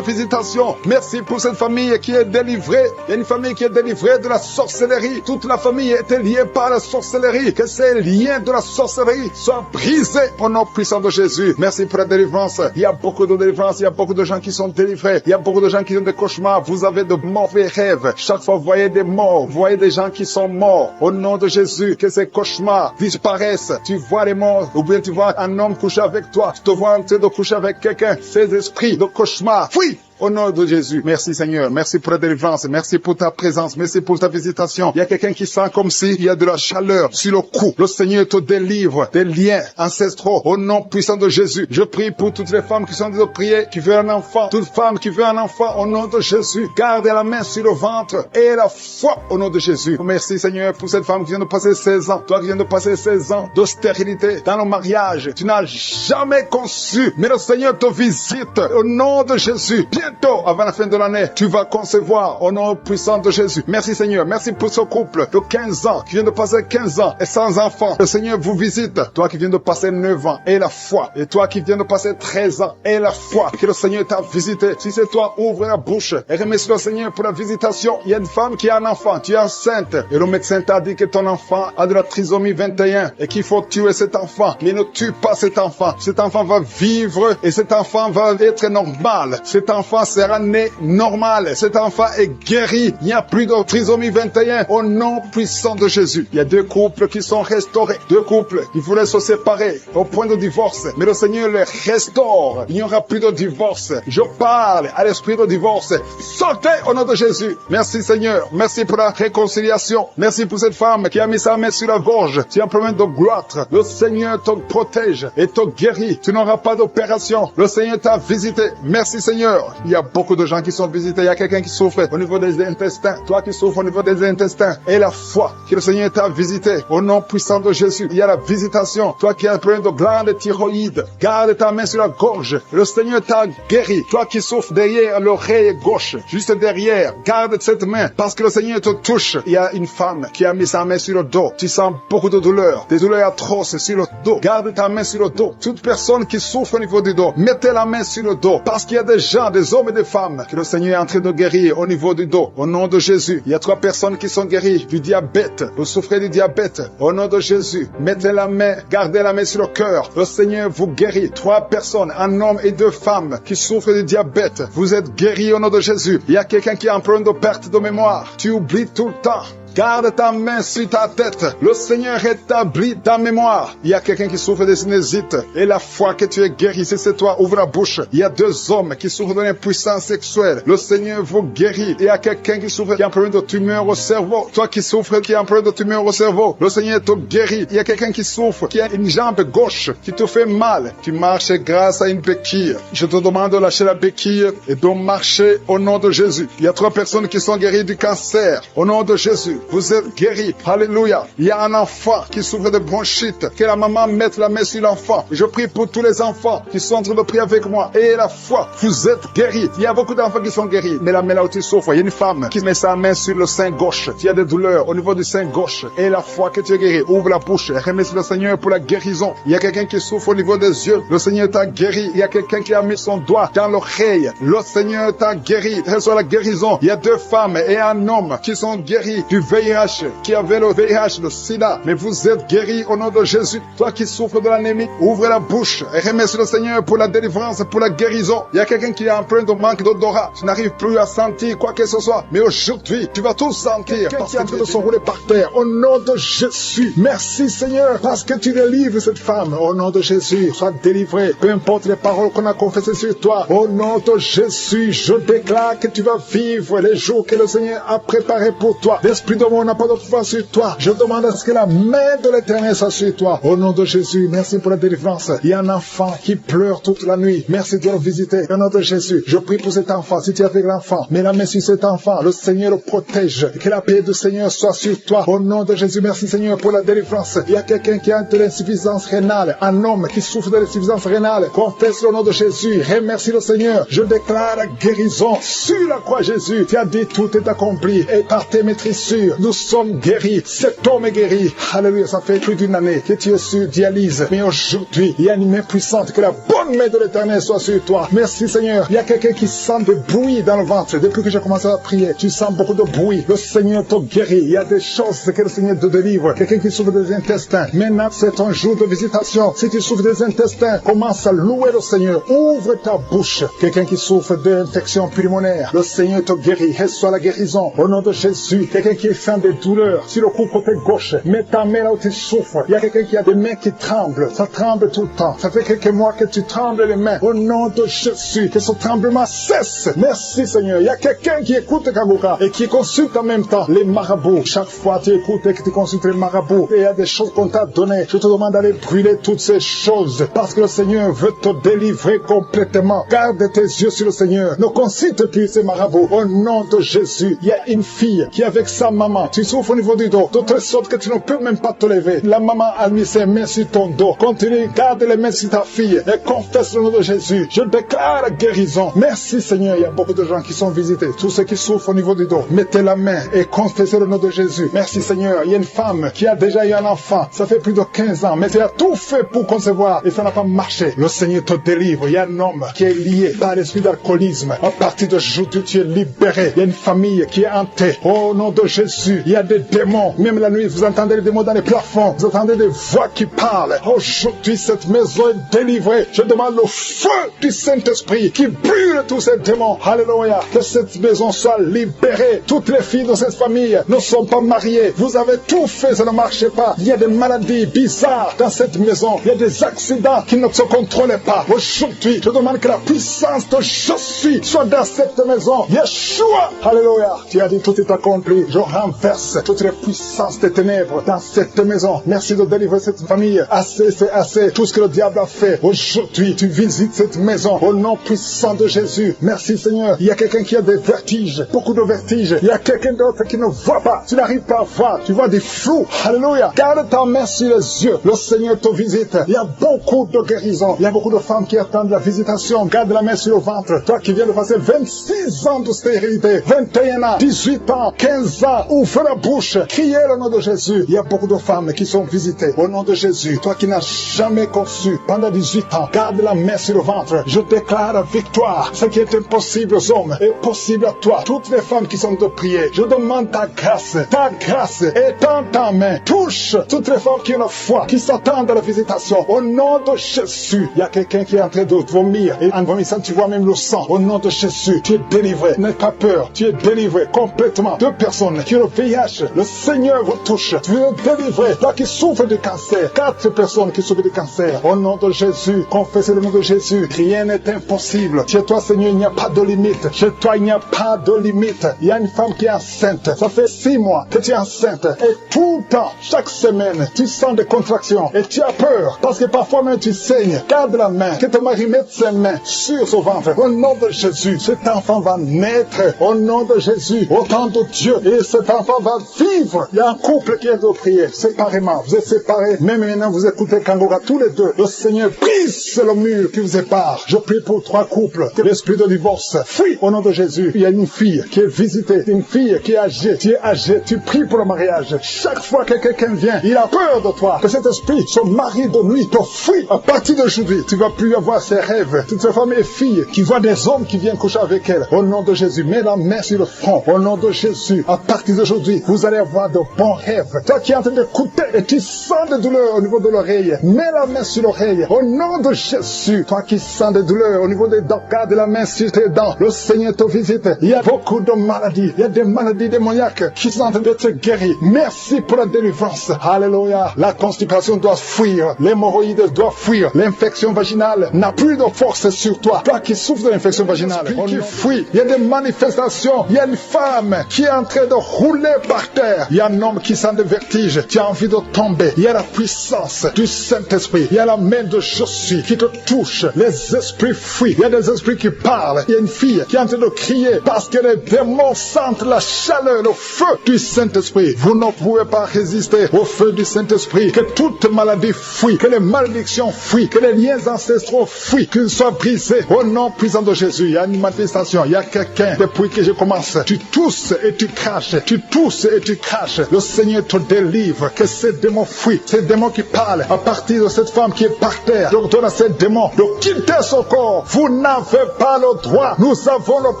visitation. Merci pour cette famille qui est délivrée. Il y a une famille qui est délivrée de la sorcellerie. Toute la famille était liée par la sorcellerie. Que ces liens de la sorcellerie soient brisés au nom puissant de Jésus. Merci pour la délivrance. Il y a beaucoup de délivrance. Il y a beaucoup de gens qui sont délivrés. Il y a beaucoup de gens qui ont des cauchemars. Vous avez de mauvais rêves. Chaque fois, vous voyez des morts. Vous voyez des gens qui sont morts. Au nom de Jésus, que ces cauchemars disparaissent. Tu vois les morts. Ou bien tu vois un homme coucher avec toi. Tu te vois en train de coucher avec quelqu'un. Ces esprits de cauchemar, fuis! Au nom de Jésus, merci Seigneur, merci pour la délivrance, merci pour ta présence, merci pour ta visitation. Il y a quelqu'un qui sent comme s'il y a de la chaleur sur le cou. Le Seigneur te délivre des liens ancestraux. Au nom puissant de Jésus, je prie pour toutes les femmes qui sont en train de prier, qui veulent un enfant. Toute femme qui veut un enfant, au nom de Jésus, garde la main sur le ventre et la foi au nom de Jésus. Merci Seigneur pour cette femme qui vient de passer 16 ans. Toi qui viens de passer 16 ans de stérilité dans le mariage. Tu n'as jamais conçu, mais le Seigneur te visite au nom de Jésus. Bien bientôt, avant la fin de l'année, tu vas concevoir au nom puissant de Jésus. Merci Seigneur. Merci pour ce couple de 15 ans qui vient de passer 15 ans et sans enfant. Le Seigneur vous visite. Toi qui viens de passer 9 ans et la foi. Et toi qui viens de passer 13 ans et la foi. Que le Seigneur t'a visité. Si c'est toi, ouvre la bouche et remercie le Seigneur pour la visitation. Il y a une femme qui a un enfant. Tu es enceinte. Et le médecin t'a dit que ton enfant a de la trisomie 21 et qu'il faut tuer cet enfant. Mais ne tue pas cet enfant. Cet enfant va vivre et cet enfant va être normal. Cet enfant sera né normal. Cet enfant est guéri. Il n'y a plus de trisomie 21 au nom puissant de Jésus. Il y a 2 couples qui sont restaurés. 2 couples qui voulaient se séparer au point de divorce. Mais le Seigneur les restaure. Il n'y aura plus de divorce. Je parle à l'esprit de divorce. Sortez au nom de Jésus. Merci Seigneur. Merci pour la réconciliation. Merci pour cette femme qui a mis sa main sur la gorge. Tu es en problème de gloire. Le Seigneur te protège et te guérit. Tu n'auras pas d'opération. Le Seigneur t'a visité. Merci Seigneur. Il y a beaucoup de gens qui sont visités. Il y a quelqu'un qui souffre au niveau des intestins. Toi qui souffres au niveau des intestins. Et la foi que le Seigneur t'a visité au nom puissant de Jésus. Il y a la visitation. Toi qui as un problème de glande thyroïde. Garde ta main sur la gorge. Le Seigneur t'a guéri. Toi qui souffres derrière l'oreille gauche. Juste derrière. Garde cette main parce que le Seigneur te touche. Il y a une femme qui a mis sa main sur le dos. Tu sens beaucoup de douleurs. Des douleurs atroces sur le dos. Garde ta main sur le dos. Toute personne qui souffre au niveau du dos, mettez la main sur le dos. Parce qu'il y a des gens, des hommes et des femmes que le Seigneur est en train de guérir au niveau du dos. Au nom de Jésus. Il y a 3 personnes qui sont guéries du diabète. Vous souffrez du diabète. Au nom de Jésus. Mettez la main, gardez la main sur le cœur. Le Seigneur vous guérit. 3 personnes, un homme et 2 femmes qui souffrent du diabète. Vous êtes guéris au nom de Jésus. Il y a quelqu'un qui a un problème de perte de mémoire. Tu oublies tout le temps. Garde ta main sur ta tête. Le Seigneur rétablit ta mémoire. Il y a quelqu'un qui souffre de sinusite. Et la foi que tu es guéri, si c'est toi, ouvre la bouche. Il y a 2 hommes qui souffrent de l'impuissance sexuelle. Le Seigneur vous guérit. Il y a quelqu'un qui souffre, qui a un problème de tumeur au cerveau. Toi qui souffres, qui a un problème de tumeur au cerveau. Le Seigneur te guérit. Il y a quelqu'un qui souffre, qui a une jambe gauche, qui te fait mal. Tu marches grâce à une béquille. Je te demande de lâcher la béquille et de marcher au nom de Jésus. Il y a 3 personnes qui sont guéries du cancer. Au nom de Jésus. Vous êtes guéris. Alléluia. Il y a un enfant qui souffre de bronchite. Que la maman mette la main sur l'enfant. Je prie pour tous les enfants qui sont en train de prier avec moi. Et la foi, vous êtes guéris. Il y a beaucoup d'enfants qui sont guéris. Mais la main là où tu souffres, il y a une femme qui met sa main sur le sein gauche. Il y a des douleurs au niveau du sein gauche. Et la foi que tu es guéri. Ouvre la bouche. Remercie le Seigneur pour la guérison. Il y a quelqu'un qui souffre au niveau des yeux. Le Seigneur t'a guéri. Il y a quelqu'un qui a mis son doigt dans l'oreille. Le Seigneur t'a guéri. Reçois la guérison. Il y a 2 femmes et un homme qui sont guéris du VIH. Qui avait le VIH, le sida, mais vous êtes guéris au nom de Jésus. Toi qui souffres de l'anémie, ouvre la bouche et remercie le Seigneur pour la délivrance, pour la guérison. Il y a quelqu'un qui a un problème de manque d'odorat. Tu n'arrives plus à sentir quoi que ce soit, mais aujourd'hui, tu vas tout sentir parce que tu vas s'enrouler par terre. Au nom de Jésus, merci Seigneur, parce que tu délivres cette femme. Au nom de Jésus, sois délivré. Peu importe les paroles qu'on a confessées sur toi. Au nom de Jésus, je déclare que tu vas vivre les jours que le Seigneur a préparés pour toi. L'Esprit de mon n'a pas de pouvoir sur toi. Je demande à ce que la main de l'Éternel soit sur toi. Au nom de Jésus, merci pour la délivrance. Il y a un enfant qui pleure toute la nuit. Merci de le visiter. Au nom de Jésus, je prie pour cet enfant. Si tu es avec l'enfant, mets la main sur cet enfant. Le Seigneur le protège. Que la paix du Seigneur soit sur toi. Au nom de Jésus, merci Seigneur pour la délivrance. Il y a quelqu'un qui a de l'insuffisance rénale. Un homme qui souffre de l'insuffisance rénale. Confesse le nom de Jésus. Remercie le Seigneur. Je déclare la guérison. Sur la croix, Jésus, tu as dit tout est accompli. Et par tes maîtrisures, nous sommes guéris. Cet homme est guéri. Alléluia, ça fait plus d'1 année que tu es sur dialyse. Mais aujourd'hui, il y a une main puissante. Que la bonne main de l'Éternel soit sur toi. Merci Seigneur. Il y a quelqu'un qui sent des bruits dans le ventre. Depuis que j'ai commencé à prier, tu sens beaucoup de bruit. Le Seigneur te guérit. Il y a des choses que le Seigneur te délivre. Quelqu'un qui souffre des intestins. Maintenant, c'est ton jour de visitation. Si tu souffres des intestins, commence à louer le Seigneur. Ouvre ta bouche. Quelqu'un qui souffre d'infection pulmonaire, le Seigneur te guérit. Reçois la guérison. Au nom de Jésus. Quelqu'un qui sent des douleurs sur le cou côté gauche, mets ta main là où tu souffres. Il y a quelqu'un qui a des mains qui tremblent. Ça tremble tout le temps. Ça fait quelques mois que tu trembles les mains. Au nom de Jésus, que ce tremblement cesse. Merci Seigneur. Il y a quelqu'un qui écoute Kanguka et qui consulte en même temps les marabouts. Chaque fois tu écoutes et que tu consultes les marabouts et il y a des choses qu'on t'a données. Je te demande d'aller brûler toutes ces choses parce que le Seigneur veut te délivrer complètement. Garde tes yeux sur le Seigneur. Ne consulte plus ces marabouts. Au nom de Jésus, il y a une fille qui est avec sa maman maman, tu souffres au niveau du dos, de telle sorte que tu ne peux même pas te lever. La maman a mis ses mains sur ton dos. Continue, garde les mains sur ta fille et confesse le nom de Jésus. Je déclare la guérison. Merci Seigneur, il y a beaucoup de gens qui sont visités. Tous ceux qui souffrent au niveau du dos, mettez la main et confessez le nom de Jésus. Merci Seigneur, il y a une femme qui a déjà eu un enfant. Ça fait plus de 15 ans, mais tu as tout fait pour concevoir et ça n'a pas marché. Le Seigneur te délivre. Il y a un homme qui est lié par l'esprit d'alcoolisme. À partir d'aujourd'hui, tu es libéré. Il y a une famille qui est hantée. Au nom de Jésus, il y a des démons. Même la nuit, vous entendez les démons dans les plafonds. Vous entendez des voix qui parlent. Aujourd'hui, cette maison est délivrée. Je demande le feu du Saint-Esprit qui brûle tous ces démons. Alléluia. Que cette maison soit libérée. Toutes les filles de cette famille ne sont pas mariées. Vous avez tout fait, ça ne marchait pas. Il y a des maladies bizarres dans cette maison. Il y a des accidents qui ne se contrôlent pas. Aujourd'hui, je demande que la puissance de je suis soit dans cette maison. Yeshua. Alléluia. Tu as dit tout est accompli. Je renverse toutes les puissances des ténèbres dans cette maison. Merci de délivrer cette famille. Assez, c'est assez. Tout ce que le diable a fait. Aujourd'hui, tu visites cette maison au nom puissant de Jésus. Merci Seigneur. Il y a quelqu'un qui a des vertiges. Beaucoup de vertiges. Il y a quelqu'un d'autre qui ne voit pas. Tu n'arrives pas à voir. Tu vois des flous. Alléluia. Garde ta main sur les yeux. Le Seigneur te visite. Il y a beaucoup de guérisons. Il y a beaucoup de femmes qui attendent la visitation. Garde la main sur le ventre. Toi qui viens de passer 26 ans de stérilité, 21 ans, 18 ans, 15 ans, ouvre la bouche. Criez le nom de Jésus. Il y a beaucoup de femmes qui sont visitées au nom de Jésus. Toi qui n'as jamais conçu pendant 18 ans, garde la main sur le ventre. Je déclare la victoire. Ce qui est impossible aux hommes est possible à toi. Toutes les femmes qui sont de prier, je demande ta grâce. Ta grâce étend ta main. Touche toutes les femmes qui ont la foi, qui s'attendent à la visitation. Au nom de Jésus, il y a quelqu'un qui est en train de vomir. Et en vomissant, tu vois même le sang. Au nom de Jésus, tu es délivré. N'aie pas peur. Tu es délivré complètement. 2 personnes qui ont le VIH, le Seigneur vous touche. Tu es délivré. Toi qui souffres de cancer. 4 personnes qui souffrent de cancer. Au nom de Jésus, confessez le nom de Jésus. Rien n'est impossible. Chez toi, Seigneur, il n'y a pas de limite. Chez toi, il n'y a pas de limite. Il y a une femme qui est enceinte. Ça fait 6 mois que tu es enceinte. Et tout le temps, chaque semaine, tu sens des contractions. Et tu as peur. Parce que parfois même tu saignes. Garde la main. Que ton mari mette ses mains sur son ventre. Au nom de Jésus, cet enfant va naître. Au nom de Jésus, au temps de Dieu. Et cet enfant va vivre. Il y a un couple qui est de prier séparément. Vous êtes séparés. Même maintenant, vous écoutez Kangoura tous les deux. Le Seigneur brise le mur qui vous sépare. Je prie pour 3 couples. Que l'esprit de divorce fuit au nom de Jésus. Il y a une fille qui est visitée. Une fille qui est âgée. Tu es âgé. Tu pries pour le mariage. Chaque fois que quelqu'un vient, il a peur de toi. Que cet esprit, son mari de nuit, te fuit. À partir d'aujourd'hui, tu vas plus avoir ces rêves. Toutes ces femmes et filles qui voient des hommes qui viennent coucher avec elles. Au nom de Jésus, mets la main sur le front. Au nom de Jésus, à partir d'aujourd'hui, vous allez avoir de bons rêves. Toi qui es en train d'écouter et tu sens des douleurs au niveau de l'oreille, mets la main sur l'oreille. Au nom de Jésus, toi qui sens des douleurs au niveau des dents, garde la main sur tes dents. Le Seigneur te visite. Il y a beaucoup de maladies. Il y a des maladies démoniaques qui sont en train d'être guéries. Merci pour la délivrance. Alléluia. La constipation doit fuir. L'hémorroïde doit fuir. L'infection vaginale n'a plus de force sur toi. Toi qui souffres de l'infection vaginale, qui fuit. Il y a des manifestations. Il y a une femme qui est en train de rouler par terre. Il y a un homme qui sent des vertiges. Tu as envie de tomber. Il y a la puissance du Saint-Esprit. Il y a la main de Jésus qui te touche. Les esprits fuient. Il y a des esprits qui parlent. Il y a une fille qui est en train de crier parce que les démons sentent la chaleur, le feu du Saint-Esprit. Vous ne pouvez pas résister au feu du Saint-Esprit. Que toute maladie fuit. Que les malédictions fuient. Que les liens ancestraux fuient. Qu'ils soient brisés. Au nom puissant de Jésus. Il y a une manifestation. Il y a quelqu'un. Depuis que je commence, tu tousses et tu craches. Tu tousses et tu craches. Le Seigneur te délivre. Que ces démons fuient. Ces démons qui parlent à partir de cette femme qui est par terre. Donc donne à ces démons de quitter son corps. Vous n'avez pas le droit. Nous avons le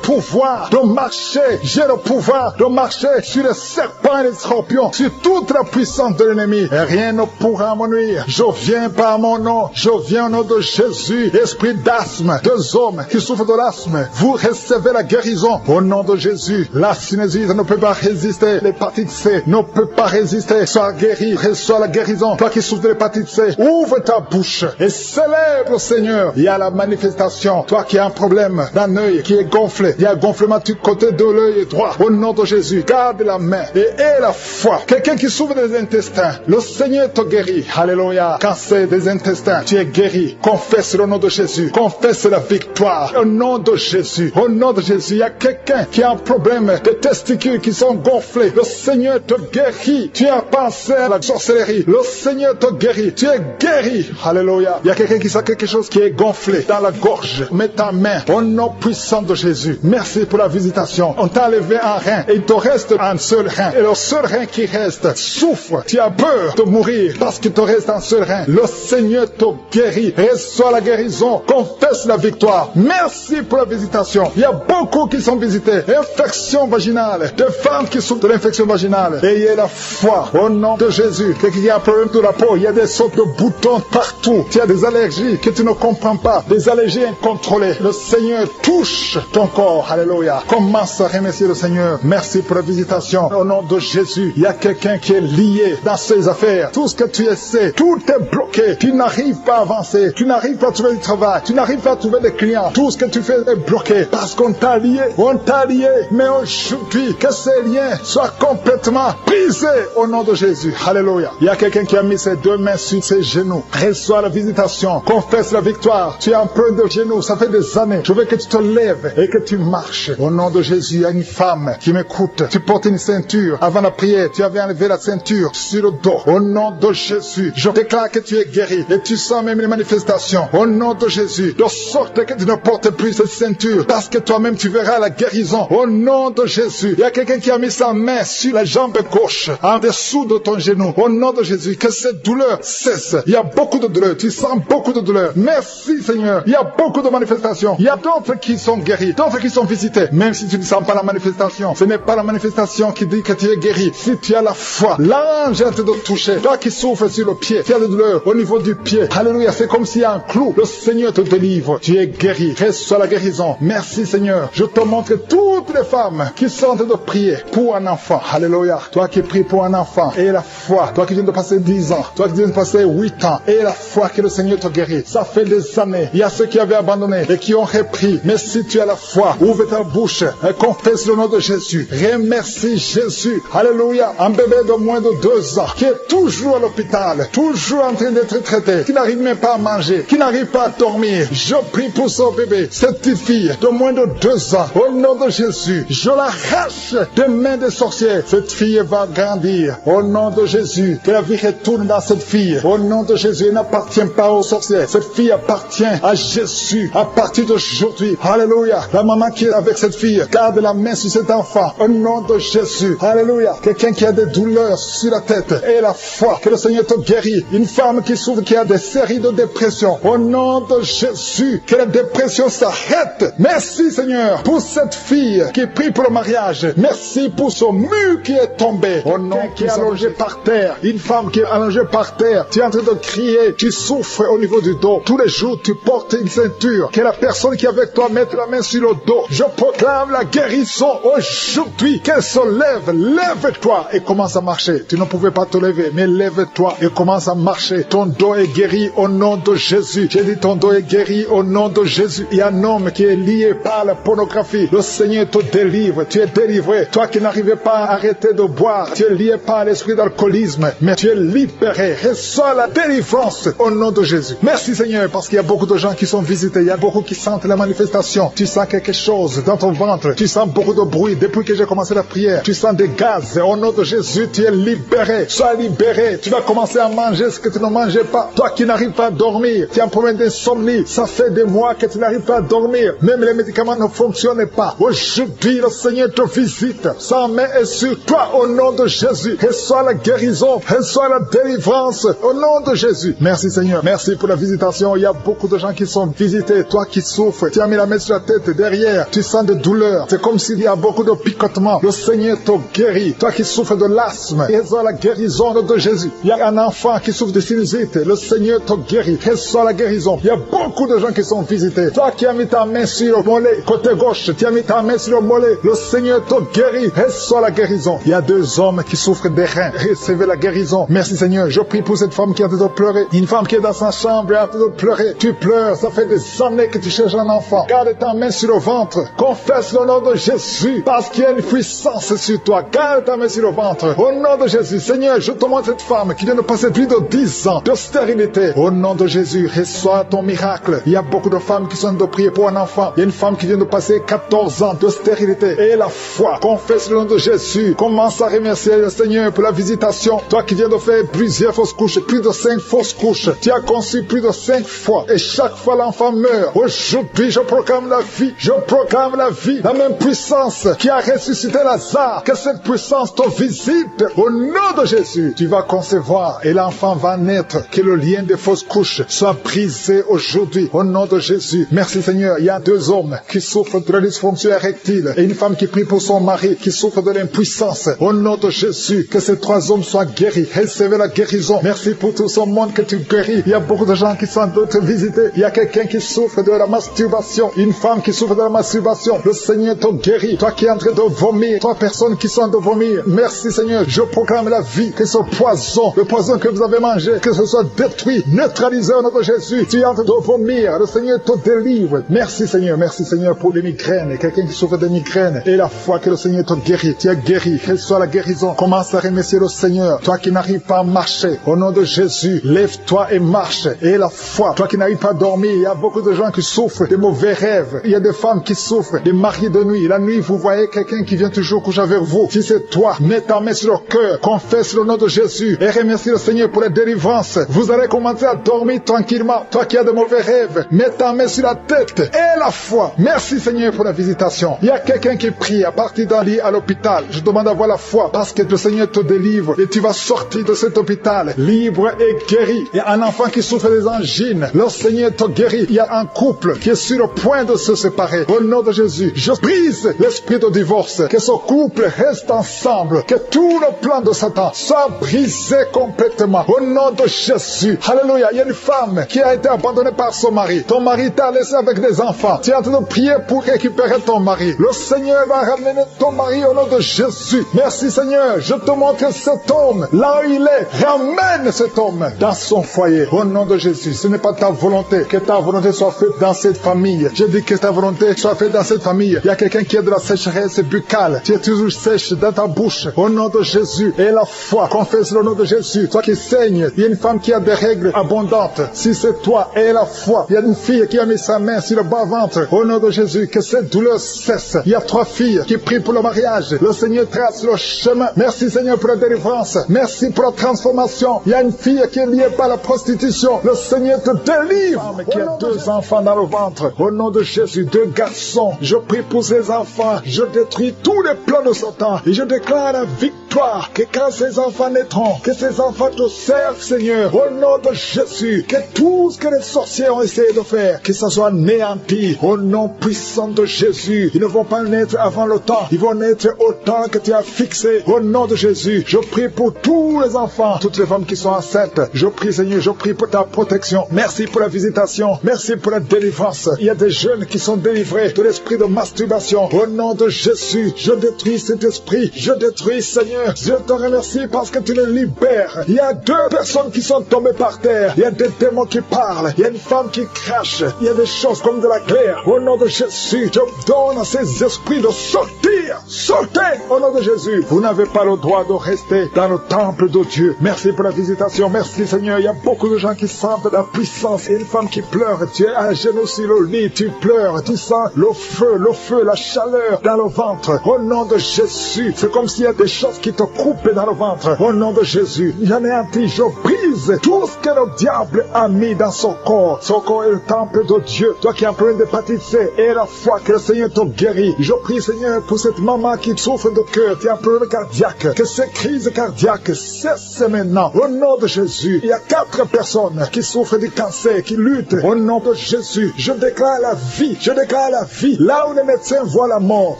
pouvoir de marcher. J'ai le pouvoir de marcher sur les serpents et les scorpions. Sur toute la puissance de l'ennemi. Et rien ne pourra me nuire. Je viens par mon nom. Je viens au nom de Jésus. Esprit d'asthme. 2 hommes qui souffrent de l'asthme. Vous recevez la guérison. Au nom de Jésus. La sinusite ne peut pas résister. L'hépatite C ne peut pas résister. Sois guéri. Reçois la guérison. Toi qui souffres de l'hépatite C, ouvre ta bouche et célèbre le Seigneur. Il y a la manifestation. Toi qui as un problème d'un œil qui est gonflé. Il y a un gonflement du côté de l'œil droit. Au nom de Jésus. Garde la main et aie la foi. Quelqu'un qui souffre des intestins. Le Seigneur te guérit. Alléluia. Cancer des intestins. Tu es guéri. Confesse le nom de Jésus. Confesse la victoire. Au nom de Jésus. Au nom de Jésus. Il y a quelqu'un qui a un problème de testicules qui sont gonflés. gonflé, le Seigneur te guérit. Tu as pensé à la sorcellerie, le Seigneur te guérit. Tu es guéri. Alléluia. Il y a quelqu'un qui sent quelque chose qui est gonflé dans la gorge. Mets ta main au nom puissant de Jésus. Merci pour la visitation. On t'a enlevé un rein et il te reste un seul rein. Et le seul rein qui reste souffre. Tu as peur de mourir parce qu'il te reste un seul rein. Le Seigneur te guérit. Reçois la guérison. Confesse la victoire. Merci pour la visitation. Il y a beaucoup qui sont visités. Infection vaginale. Des femmes qui souffrent de l'infection vaginale. Ayez la foi au nom de Jésus. Quelqu'un qui a un problème de la peau. Il y a des sortes de boutons partout. Tu as des allergies que tu ne comprends pas. Des allergies incontrôlées. Le Seigneur touche ton corps. Alléluia. Commence à remercier le Seigneur. Merci pour la visitation. Au nom de Jésus, il y a quelqu'un qui est lié dans ses affaires. Tout ce que tu essaies, tout est bloqué. Tu n'arrives pas à avancer. Tu n'arrives pas à trouver du travail. Tu n'arrives pas à trouver des clients. Tout ce que tu fais est bloqué parce qu'on t'a lié. On t'a lié. Mais aujourd'hui, que ces liens soient complètement brisés au nom de Jésus. Alléluia. Il y a quelqu'un qui a mis ses deux mains sur ses genoux. Reçois la visitation. Confesse la victoire. Tu es en peu de genoux. Ça fait des années. Je veux que tu te lèves et que tu marches. Au nom de Jésus, il y a une femme qui m'écoute. Tu portes une ceinture. Avant la prière, tu avais enlevé la ceinture sur le dos. Au nom de Jésus, je déclare que tu es guéri. Et tu sens même les manifestations. Au nom de Jésus, de sorte que tu ne portes plus cette ceinture. Parce que toi-même, tu verras la guérison. Au nom de Jésus, il y a quelqu'un qui a mis sa main sur la jambe gauche, en dessous de ton genou. Au nom de Jésus, que cette douleur cesse. Il y a beaucoup de douleur. Tu sens beaucoup de douleur. Merci Seigneur. Il y a beaucoup de manifestations. Il y a d'autres qui sont guéris, d'autres qui sont visités. Même si tu ne sens pas la manifestation, ce n'est pas la manifestation qui dit que tu es guéri. Si tu as la foi, l'ange est en train de te toucher. Toi qui souffres sur le pied, tu as de douleur au niveau du pied. Alléluia, c'est comme s'il y a un clou. Le Seigneur te délivre. Tu es guéri. Reçois la guérison. Merci Seigneur. Je te montre toutes les femmes qui sont en train de prier pour un enfant. Alléluia. Toi qui pries pour un enfant, et la foi. Toi qui viens de passer 10 ans, toi qui viens de passer 8 ans, et la foi que le Seigneur te guérit. Ça fait des années. Il y a ceux qui avaient abandonné et qui ont repris. Mais si tu as la foi, ouvre ta bouche et confesse le nom de Jésus. Remercie Jésus. Alléluia. Un bébé de moins de 2 ans qui est toujours à l'hôpital, toujours en train d'être traité, qui n'arrive même pas à manger, qui n'arrive pas à dormir. Je prie pour ce bébé, cette petite fille de moins de 2 ans. Au nom de Jésus, je l'arrache des mains des sorciers. Cette fille va grandir. Au nom de Jésus, que la vie retourne dans cette fille. Au nom de Jésus, elle n'appartient pas aux sorciers. Cette fille appartient à Jésus. À partir d'aujourd'hui, alléluia. La maman qui est avec cette fille, garde la main sur cet enfant. Au nom de Jésus, alléluia. Quelqu'un qui a des douleurs sur la tête et la foi, que le Seigneur te guérit. Une femme qui souffre, qui a des séries de dépression. Au nom de Jésus, que la dépression s'arrête. Merci Seigneur pour cette fille qui prie pour le mariage. Merci pour ce mur qui est tombé. Au nom qui est allongé par terre. Une femme qui est allongée par terre. Tu es en train de crier. Tu souffres au niveau du dos. Tous les jours, tu portes une ceinture. Que la personne qui est avec toi mette la main sur le dos. Je proclame la guérison aujourd'hui. Qu'elle se lève. Lève-toi et commence à marcher. Tu ne pouvais pas te lever, mais lève-toi et commence à marcher. Ton dos est guéri au nom de Jésus. J'ai dit ton dos est guéri au nom de Jésus. Il y a un homme qui est lié par la pornographie. Le Seigneur te délivre. Tu es délivré. Toi qui n'arrivais pas à arrêter de boire, tu es lié par l'esprit d'alcoolisme, mais tu es libéré. Reçois la délivrance au nom de Jésus. Merci Seigneur, parce qu'il y a beaucoup de gens qui sont visités. Il y a beaucoup qui sentent la manifestation. Tu sens quelque chose dans ton ventre. Tu sens beaucoup de bruit. Depuis que j'ai commencé la prière, tu sens des gaz. Au nom de Jésus, tu es libéré. Sois libéré. Tu vas commencer à manger ce que tu ne mangeais pas. Toi qui n'arrives pas à dormir, tu as un problème d'insomnie. Ça fait des mois que tu n'arrives pas à dormir. Même les médicaments ne fonctionnent pas. Aujourd'hui, le Seigneur te visite. Sa main est sur toi au nom de Jésus. Reçois la guérison. Reçois la délivrance au nom de Jésus. Merci Seigneur. Merci pour la visitation. Il y a beaucoup de gens qui sont visités. Toi qui souffres, tu as mis la main sur la tête derrière. Tu sens des douleurs. C'est comme s'il y a beaucoup de picotements. Le Seigneur te guérit. Toi qui souffres de l'asthme, reçois la guérison de Jésus. Il y a un enfant qui souffre de sinusite. Le Seigneur te guérit. Reçois la guérison. Il y a beaucoup de gens qui sont visités. Toi qui as mis ta main sur le mollet, côté gauche, tu as mis ta main sur le mollet. Le Seigneur te guérit. Reçois la guérison. Il y a 2 hommes qui souffrent des reins. Recevez la guérison. Merci Seigneur. Je prie pour cette femme qui est en train de pleurer. Une femme qui est dans sa chambre et en train de pleurer. Tu pleures. Ça fait des années que tu cherches un enfant. Garde ta main sur le ventre. Confesse le nom de Jésus. Parce qu'il y a une puissance sur toi. Garde ta main sur le ventre. Au nom de Jésus. Seigneur, je te montre cette femme qui vient de passer plus de 10 ans de stérilité. Au nom de Jésus, reçois ton miracle. Il y a beaucoup de femmes qui sont en train de prier pour un enfant. Il y a une femme qui vient de passer 14 ans de stérilité. Et la foi. Confesse le nom de Jésus. Commence à remercier le Seigneur pour la visitation. Toi qui viens de faire plusieurs fausses couches, plus de 5 fausses couches. Tu as conçu plus de 5 fois. Et chaque fois l'enfant meurt. Aujourd'hui, je proclame la vie. Je proclame la vie. La même puissance qui a ressuscité Lazare. Que cette puissance te visite. Au nom de Jésus, tu vas concevoir et l'enfant va naître. Que le lien des fausses couches soit brisé aujourd'hui. Au nom de Jésus. Merci Seigneur. Il y a 2 hommes qui souffrent de la dysfonction érectile et une femme qui prie pour son mari qui souffre de l'impuissance. Au nom de Jésus, que ces 3 hommes soient guéris. Recevez la guérison. Merci pour tout ce monde que tu guéris. Il y a beaucoup de gens qui sont en train de te visiter. Il y a quelqu'un qui souffre de la masturbation. Une femme qui souffre de la masturbation. Le Seigneur te guérit. Toi qui es en train de vomir. 3 personnes qui sont en train de vomir. Merci Seigneur. Je proclame la vie. Que ce poison, le poison que vous avez mangé, que ce soit détruit, neutralisé au nom de Jésus. Tu es en train de vomir. Le Seigneur te délivre. Merci Seigneur. Merci Seigneur pour les migraines. Quelqu'un qui souffre de migraines. Et la foi que le Seigneur te guérit. Tu es guéri. Reçois la guérison. Commence à remercier le Seigneur. Toi qui n'arrives pas à marcher. Au nom de Jésus, lève-toi et marche. Et la foi. Toi qui n'arrives pas à dormir. Il y a beaucoup de gens qui souffrent de mauvais rêves. Il y a des femmes qui souffrent des maris de nuit. La nuit, vous voyez quelqu'un qui vient toujours coucher avec vous. Si c'est toi, mets ta main sur le cœur. Confesse le nom de Jésus. Et remercie le Seigneur pour la délivrance. Vous allez commencer à dormir tranquillement. Toi qui as de mauvais rêves, mets ta main sur la tête. Et la foi. Merci Seigneur pour la visitation. Il y a quelqu'un qui prie à partir d'un lit à l'hôpital. Je demande d'avoir la foi parce que le Seigneur te délivre. Et tu vas sortir de cet hôpital libre et guéri. Il y a un enfant qui souffre des angines. Le Seigneur te guérit. Il y a un couple qui est sur le point de se séparer. Au nom de Jésus, je brise l'esprit de divorce. Que ce couple reste ensemble. Que tout le plan de Satan soit brisé complètement. Au nom de Jésus. Alléluia. Il y a une femme qui a été abandonnée par son mari. Ton mari t'a laissé avec des enfants. Tu es en train de prier pour récupérer ton mari. Le Seigneur va ramener ton mari au nom de Jésus. Merci Seigneur. Je te montre cet homme. Là où il est, ramène cet homme dans son foyer. Au nom de Jésus. Ce n'est pas ta volonté. Que ta volonté soit faite dans cette famille. Je dis que ta volonté soit faite dans cette famille. Il y a quelqu'un qui a de la sécheresse buccale. Tu es toujours sèche dans ta bouche. Au nom de Jésus. Et la foi. Confesse le nom de Jésus. Toi qui saignes. Il y a une femme qui a des règles abondantes. Si c'est toi, et la foi. Il y a une fille qui a mis sa main sur le bas-ventre. Au nom de Jésus. Que cette douleur cesse. Il y a 3 filles qui prient pour le mariage. Le Seigneur trace le chemin. Merci Seigneur pour la délivrance. Merci pour la transformation. Il y a une fille qui est liée par la prostitution. Le Seigneur te délivre. Mais qui a 2 enfants dans le ventre. Au nom de Jésus, 2 garçons. Je prie pour ces enfants. Je détruis tous les plans de Satan. Et je déclare la victoire. Que quand ces enfants naîtront, que ces enfants te servent, Seigneur. Au nom de Jésus. Que tout ce que les sorciers ont essayé de faire, que ça soit anéanti. Au nom puissant de Jésus. Ils ne vont pas naître avant le temps. Ils vont naître au temps que tu as fixé. Au nom de Jésus. Je prie pour tous les enfants, toutes les femmes qui sont enceintes. Je prie Seigneur, je prie pour ta protection. Merci pour la visitation. Merci pour la délivrance. Il y a des jeunes qui sont délivrés de l'esprit de masturbation. Au nom de Jésus, je détruis cet esprit. Je détruis Seigneur. Je te remercie parce que tu les libères. Il y a 2 personnes qui sont tombées par terre. Il y a des démons qui parlent. Il y a une femme qui crache. Il y a des choses comme de la glaire. Au nom de Jésus, je donne à ces esprits de sortir. Sortez au nom de Jésus. Vous n'avez pas le droit de rester dans le temple de Dieu. Merci pour la visitation. Merci Seigneur. Il y a beaucoup de gens qui sentent la puissance. Il y a une femme qui pleure. Tu es à genoux sur le lit. Tu pleures. Tu sens le feu, la chaleur dans le ventre. Au nom de Jésus. C'est comme s'il y a des choses qui te coupent dans le ventre. Au nom de Jésus. J'anéantis, je brise tout ce que le diable a mis dans son corps. Son corps est le temple de Dieu. Toi qui as un problème d'hépatite C et la foi que le Seigneur te guérit. Je prie Seigneur pour cette maman qui souffre de cœur, qui a un problème cardiaque. Que ces crises cardiaques cessent maintenant. Au nom de Jésus. Il y a 4 personnes qui souffrent du cancer, qui luttent. Au nom de Jésus. Je déclare la vie. Je déclare la vie. Là où les médecins voient la mort.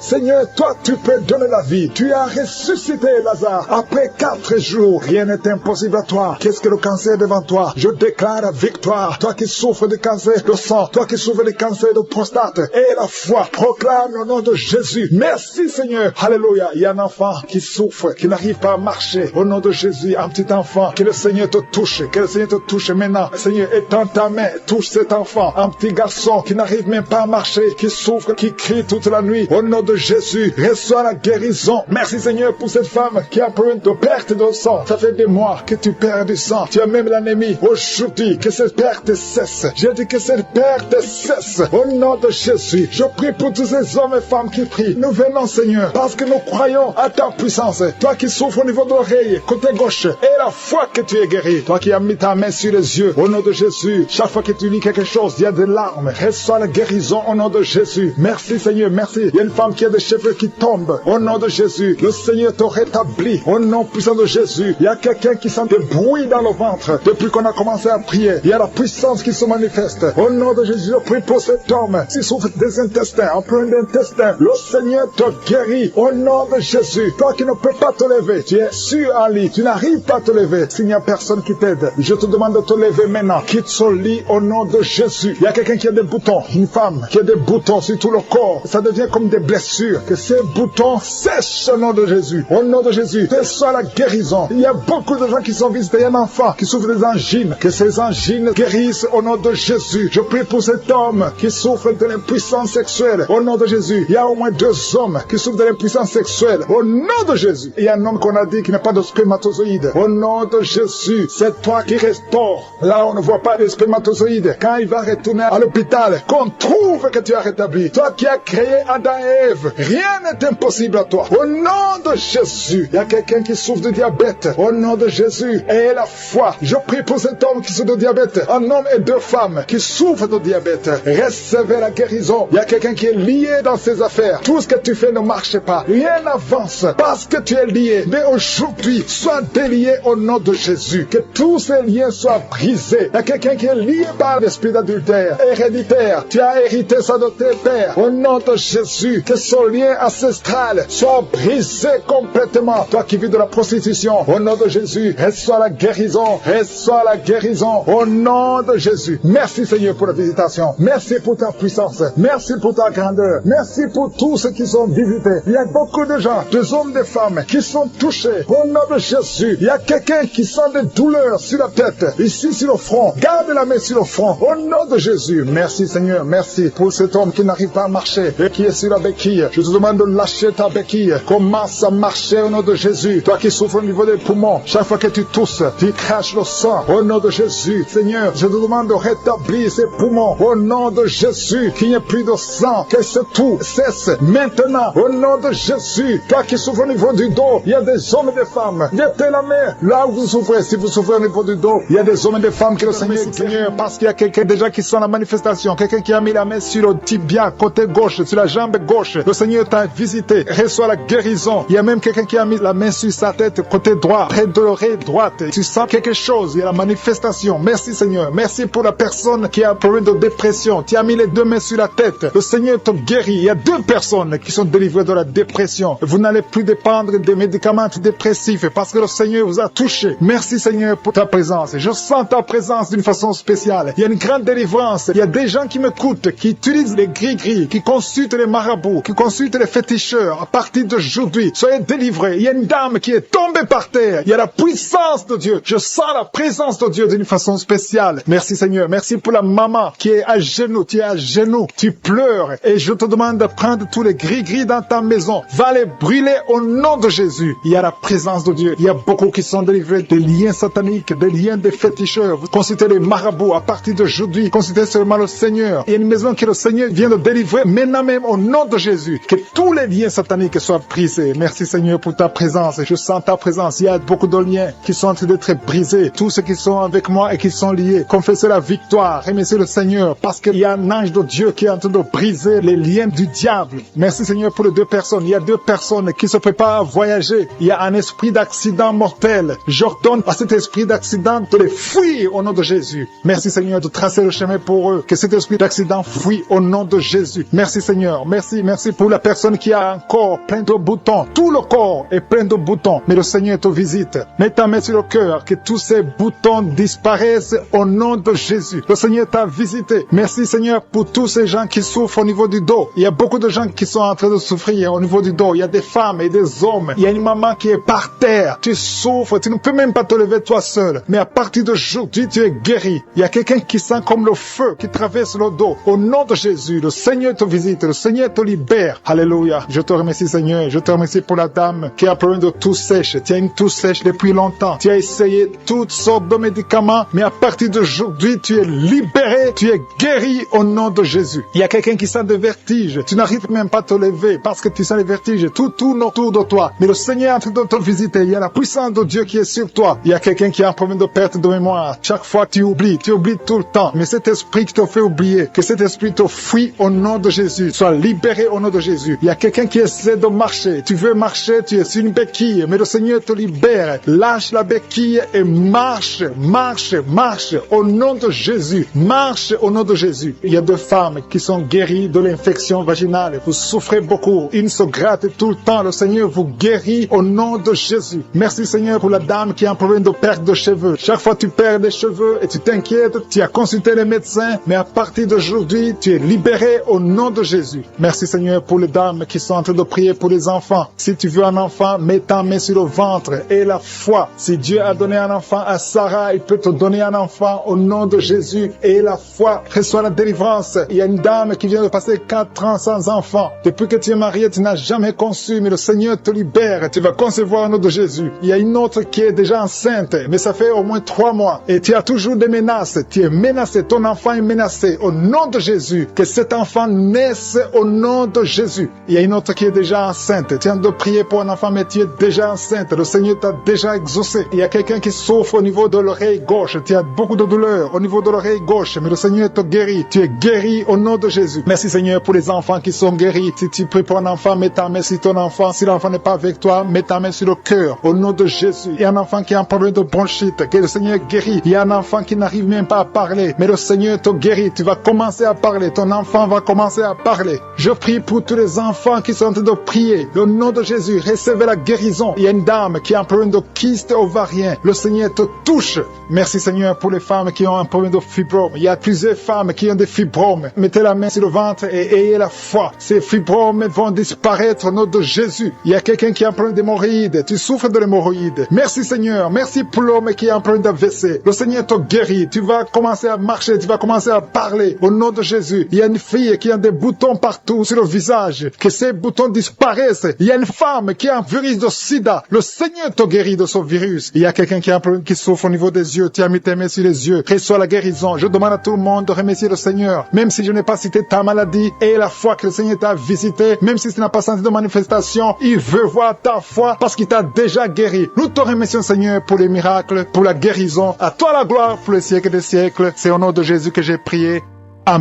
Seigneur, toi tu peux donner la vie. Tu as ressuscité Lazare. Après 4 jours, rien n'est impossible à toi. Qu'est-ce que le cancer devant toi? Je déclare la victoire. Toi qui souffres de cancer de sang, toi qui souffres de cancer de prostate, et la foi, proclame le nom de Jésus. Merci Seigneur. Alléluia. Il y a un enfant qui souffre, qui n'arrive pas à marcher. Au nom de Jésus, un petit enfant, que le Seigneur te touche, que le Seigneur te touche maintenant. Seigneur, étends ta main, touche cet enfant, un petit garçon qui n'arrive même pas à marcher, qui souffre, qui crie toute la nuit. Au nom de Jésus, reçois la guérison. Merci Seigneur pour cette femme qui a problème de perte de sang. Ça fait des mois que tu perds du sang. Tu as même l'anémie. Aujourd'hui, que cette perte cesse. J'ai dit que cette perte cesse. Au nom de Jésus, je prie pour tous ces hommes et femmes qui prient. Nous venons Seigneur, parce parce que nous croyons à ta puissance. Toi qui souffres au niveau de l'oreille, côté gauche, et la foi que tu es guéri. Toi qui as mis ta main sur les yeux, au nom de Jésus, chaque fois que tu lis quelque chose, il y a des larmes. Reçois la guérison au nom de Jésus. Merci Seigneur, merci. Il y a une femme qui a des cheveux qui tombent. Au nom de Jésus, le Seigneur te rétablit. Au nom puissant de Jésus, il y a quelqu'un qui sent des bruits dans le ventre. Depuis qu'on a commencé à prier, il y a la puissance qui se manifeste. Au nom de Jésus, je prie pour cet homme qui souffre des intestins, en plein d'intestins. Le Seigneur te guérit. Au nom de Jésus, toi qui ne peux pas te lever, tu es sur un lit, tu n'arrives pas à te lever. S'il n'y a personne qui t'aide, je te demande de te lever maintenant. Quitte ce lit au nom de Jésus. Il y a quelqu'un qui a des boutons, une femme qui a des boutons sur tout le corps. Ça devient comme des blessures. Que ces boutons sèchent au nom de Jésus. Au nom de Jésus, reçois la guérison. Il y a beaucoup de gens qui sont visités. Il y a un enfant qui souffre des angines. Que ces angines guérissent au nom de Jésus. Je prie pour cet homme qui souffre de l'impuissance sexuelle. Au nom de Jésus. Il y a au moins 2 hommes qui souffrent de l'impuissance sexuelle. Au nom de Jésus. Il y a un homme qu'on a dit qui n'a pas de spermatozoïdes. Au nom de Jésus. C'est toi qui restaure. Là, on ne voit pas de spermatozoïdes. Quand il va retourner à l'hôpital, qu'on trouve que tu as rétabli. Toi qui as créé Adam et Ève. Rien n'est impossible à toi. Au nom de Jésus. Il y a quelqu'un qui souffre de diabète. Au nom de Jésus. Et la foi. Je prie pour cet homme qui souffre de diabète. Un homme et 2 femmes qui souffrent de diabète. Recevez la guérison. Il y a quelqu'un qui est lié dans ses affaires. Tout ce que tu fais ne marche pas. Rien n'avance parce que tu es lié. Mais aujourd'hui, sois délié au nom de Jésus. Que tous ces liens soient brisés. Il y a quelqu'un qui est lié par l'esprit d'adultère héréditaire. Tu as hérité ça de tes pères. Au nom de Jésus, que ce lien ancestral soit brisé complètement. Toi qui vis de la prostitution, au nom de Jésus, reçois la guérison. Reçois la guérison. Au nom de Jésus. Merci Seigneur pour la visitation. Merci pour ta puissance. Merci pour ta grandeur. Merci pour tous ceux qui sont visités. Il y a beaucoup de gens, des hommes, des femmes, qui sont touchés. Au nom de Jésus, il y a quelqu'un qui sent des douleurs sur la tête, ici sur le front. Garde la main sur le front. Au nom de Jésus. Merci Seigneur. Merci pour cet homme qui n'arrive pas à marcher et qui est sur la béquille. Je te demande de lâcher ta béquille. Commence à marcher au nom de Jésus. Toi qui souffres au niveau des poumons, chaque fois que tu tousses, tu craches le sang. Au nom de Jésus. Seigneur, je te demande de rétablir ces poumons. Au nom de Jésus. Qu'il n'y ait plus de sang. Que ce tout cesse maintenant. Au nom de Jésus. Toi qui souffres au niveau du dos, il y a des hommes et des femmes. Mettez la main là où vous souffrez. Si vous souffrez au niveau du dos, il y a des hommes et des femmes que le Seigneur, parce qu'il y a quelqu'un déjà qui sent la manifestation. Quelqu'un qui a mis la main sur le tibia, côté gauche, sur la jambe gauche. Le Seigneur t'a visité. Reçois la guérison. Il y a même quelqu'un qui a mis la main sur sa tête, côté droit, près de l'oreille droite. Tu sens quelque chose. Il y a la manifestation. Merci Seigneur. Merci pour la personne qui a un problème de dépression. Tu as mis les 2 mains sur la tête. Le Seigneur te guérit. Il y a 2 personnes qui sont délivrées de la dépression. Vous n'allez plus dépendre des médicaments dépressifs parce que le Seigneur vous a touché. Merci Seigneur pour ta présence. Je sens ta présence d'une façon spéciale. Il y a une grande délivrance. Il y a des gens qui m'écoutent, qui utilisent les gris-gris, qui consultent les marabouts, qui consultent les féticheurs. À partir d'aujourd'hui, soyez délivrés. Il y a une dame qui est tombée par terre. Il y a la puissance de Dieu. Je sens la présence de Dieu d'une façon spéciale. Merci Seigneur. Merci pour la maman qui est à genoux. Tu es à genoux. Tu pleures. Et je te demande de prendre tous les gris-gris dans ta maison. Va les brûler au nom de Jésus. Il y a la présence de Dieu. Il y a beaucoup qui sont délivrés des liens sataniques, des liens des féticheurs. Vous consultez les marabouts. À partir d'aujourd'hui, consultez seulement le Seigneur. Il y a une maison que le Seigneur vient de délivrer maintenant même au nom de Jésus. Que tous les liens sataniques soient brisés. Merci Seigneur pour ta présence. Je sens ta présence. Il y a beaucoup de liens qui sont en train d'être brisés. Tous ceux qui sont avec moi et qui sont liés, confessez la victoire. Remerciez le Seigneur parce qu'il y a un ange de Dieu qui est en train de briser les liens du diable. Merci Seigneur pour les 2 personnes. Il y a 2 personnes qui se préparent à voyager. Il y a un esprit d'accident mortel. J'ordonne à cet esprit d'accident de les fuir au nom de Jésus. Merci Seigneur de tracer le chemin pour eux. Que cet esprit d'accident fuit au nom de Jésus. Merci Seigneur. Merci pour la personne qui a un corps plein de boutons. Tout le corps est plein de boutons. Mais le Seigneur te visite. Mets ta main sur le cœur. Que tous ces boutons disparaissent au nom de Jésus. Le Seigneur t'a visité. Merci Seigneur pour tous ces gens qui souffrent au niveau du dos. Il y a beaucoup de gens qui sont en train de souffrir au niveau du dos. Il y a des femmes et des hommes. Il y a une maman qui est par terre. Tu souffres tu ne peux même pas te lever toi seul. Mais à partir d'aujourd'hui, tu es guéri. Il y a quelqu'un qui sent comme le feu qui traverse le dos. Au nom de Jésus, le Seigneur te visite, le Seigneur te libère. Alléluia. Je te remercie, Seigneur. Je te remercie pour la dame qui a un problème de toux sèche. Tu as une toux sèche depuis longtemps. Tu as essayé toutes sortes de médicaments, mais à partir d'aujourd'hui, tu es libéré, tu es guéri au nom de Jésus. Il y a quelqu'un qui sent des vertiges. Tu n'arrives même pas à te lever parce que tu sens les vertiges tout autour de toi. Mais le Seigneur est en train de te visiter. Il y a la puissance de Dieu qui est sur toi. Il y a quelqu'un qui a un problème de perte de mémoire. Chaque fois, tu oublies tout le temps. Mais cet esprit qui te fait oublier, que cet esprit te fuit au nom de Jésus. Sois libéré au nom de Jésus. Il y a quelqu'un qui essaie de marcher. Tu veux marcher, tu es sur une béquille, mais le Seigneur te libère. Lâche la béquille et marche, marche, marche au nom de Jésus. Marche au nom de Jésus. Il y a deux femmes qui sont guéries de l'infection vaginale. Vous souffrez beaucoup. Une se gratte tout le temps. Le Seigneur vous guérit au nom de Jésus. Merci Seigneur pour la dame qui a un problème de perte de cheveux. Chaque fois tu perds des cheveux et tu t'inquiètes, tu as consulté les médecins, mais à partir d'aujourd'hui, tu es libéré au nom de Jésus. Merci Seigneur pour les dames qui sont en train de prier pour les enfants. Si tu veux un enfant, mets ta main sur le ventre et la foi. Si Dieu a donné un enfant à Sarah, il peut te donner un enfant au nom de Jésus et la foi. Reçois la délivrance. Il y a une dame qui vient de passer 4 ans sans enfant. Depuis que tu es marié, tu n'as jamais conçu, mais le Seigneur te libère. Tu vas concevoir au nom de Jésus. Il y a une autre qui est déjà enceinte, mais ça fait au moins 3 mois. Et tu as toujours des menaces. Tu es menacé. Ton enfant est menacé. Au nom de Jésus, que cet enfant naisse au nom de Jésus. Il y a une autre qui est déjà enceinte. Tu viens de prier pour un enfant, mais tu es déjà enceinte. Le Seigneur t'a déjà exaucé. Il y a quelqu'un qui souffre au niveau de l'oreille gauche. Tu as beaucoup de douleur au niveau de l'oreille gauche, mais le Seigneur te guérit. Tu es guéri au nom de Jésus. Merci Seigneur pour les enfants qui sont guéris. Si tu pries pour un enfant, mets ta main sur ton enfant. Si l'enfant n'est pas avec toi, mets ta main sur le cœur. Au nom de Jésus. Il y a un enfant qui a un problème de bronchite, que le Seigneur guérit. Il y a un enfant qui n'arrive même pas à parler, mais le Seigneur te guérit. Tu vas commencer à parler. Ton enfant va commencer à parler. Je prie pour tous les enfants qui sont en train de prier. Au nom de Jésus, recevez la guérison. Il y a une dame qui a un problème de kyste ovarien. Le Seigneur te touche. Merci Seigneur pour les femmes qui ont un problème de fibrome. Il y a plusieurs femmes qui ont des fibromes. Mettez la main sur le ventre et ayez la foi. Ces fibromes vont disparaître au nom de Jésus. Il y a quelqu'un qui a un problème d'hémorroïdes. Tu souffres de l'hémorroïde. Merci Seigneur. Merci pour l'homme qui a un problème d'AVC. Le Seigneur te guérit. Tu vas commencer à marcher. Tu vas commencer à parler au nom de Jésus. Il y a une fille qui a des boutons partout sur le visage. Que ces boutons disparaissent. Il y a une femme qui a un virus de sida. Le Seigneur te guérit de ce virus. Il y a quelqu'un qui a un problème qui souffre au niveau des yeux. Tu as mis tes mains sur les yeux. Reçois la guérison. Je demande à tout le monde de remercier le Seigneur. Même si je n'ai pas cité ta maladie et la foi que le Seigneur t'a visité, même si tu n'as pas senti de manifestation, il veut voir ta foi parce qu'il t'a déjà guéri. Nous te remercions Seigneur pour les miracles, pour la guérison. À toi la gloire pour les siècles des siècles. C'est au nom de Jésus que j'ai prié. Amen.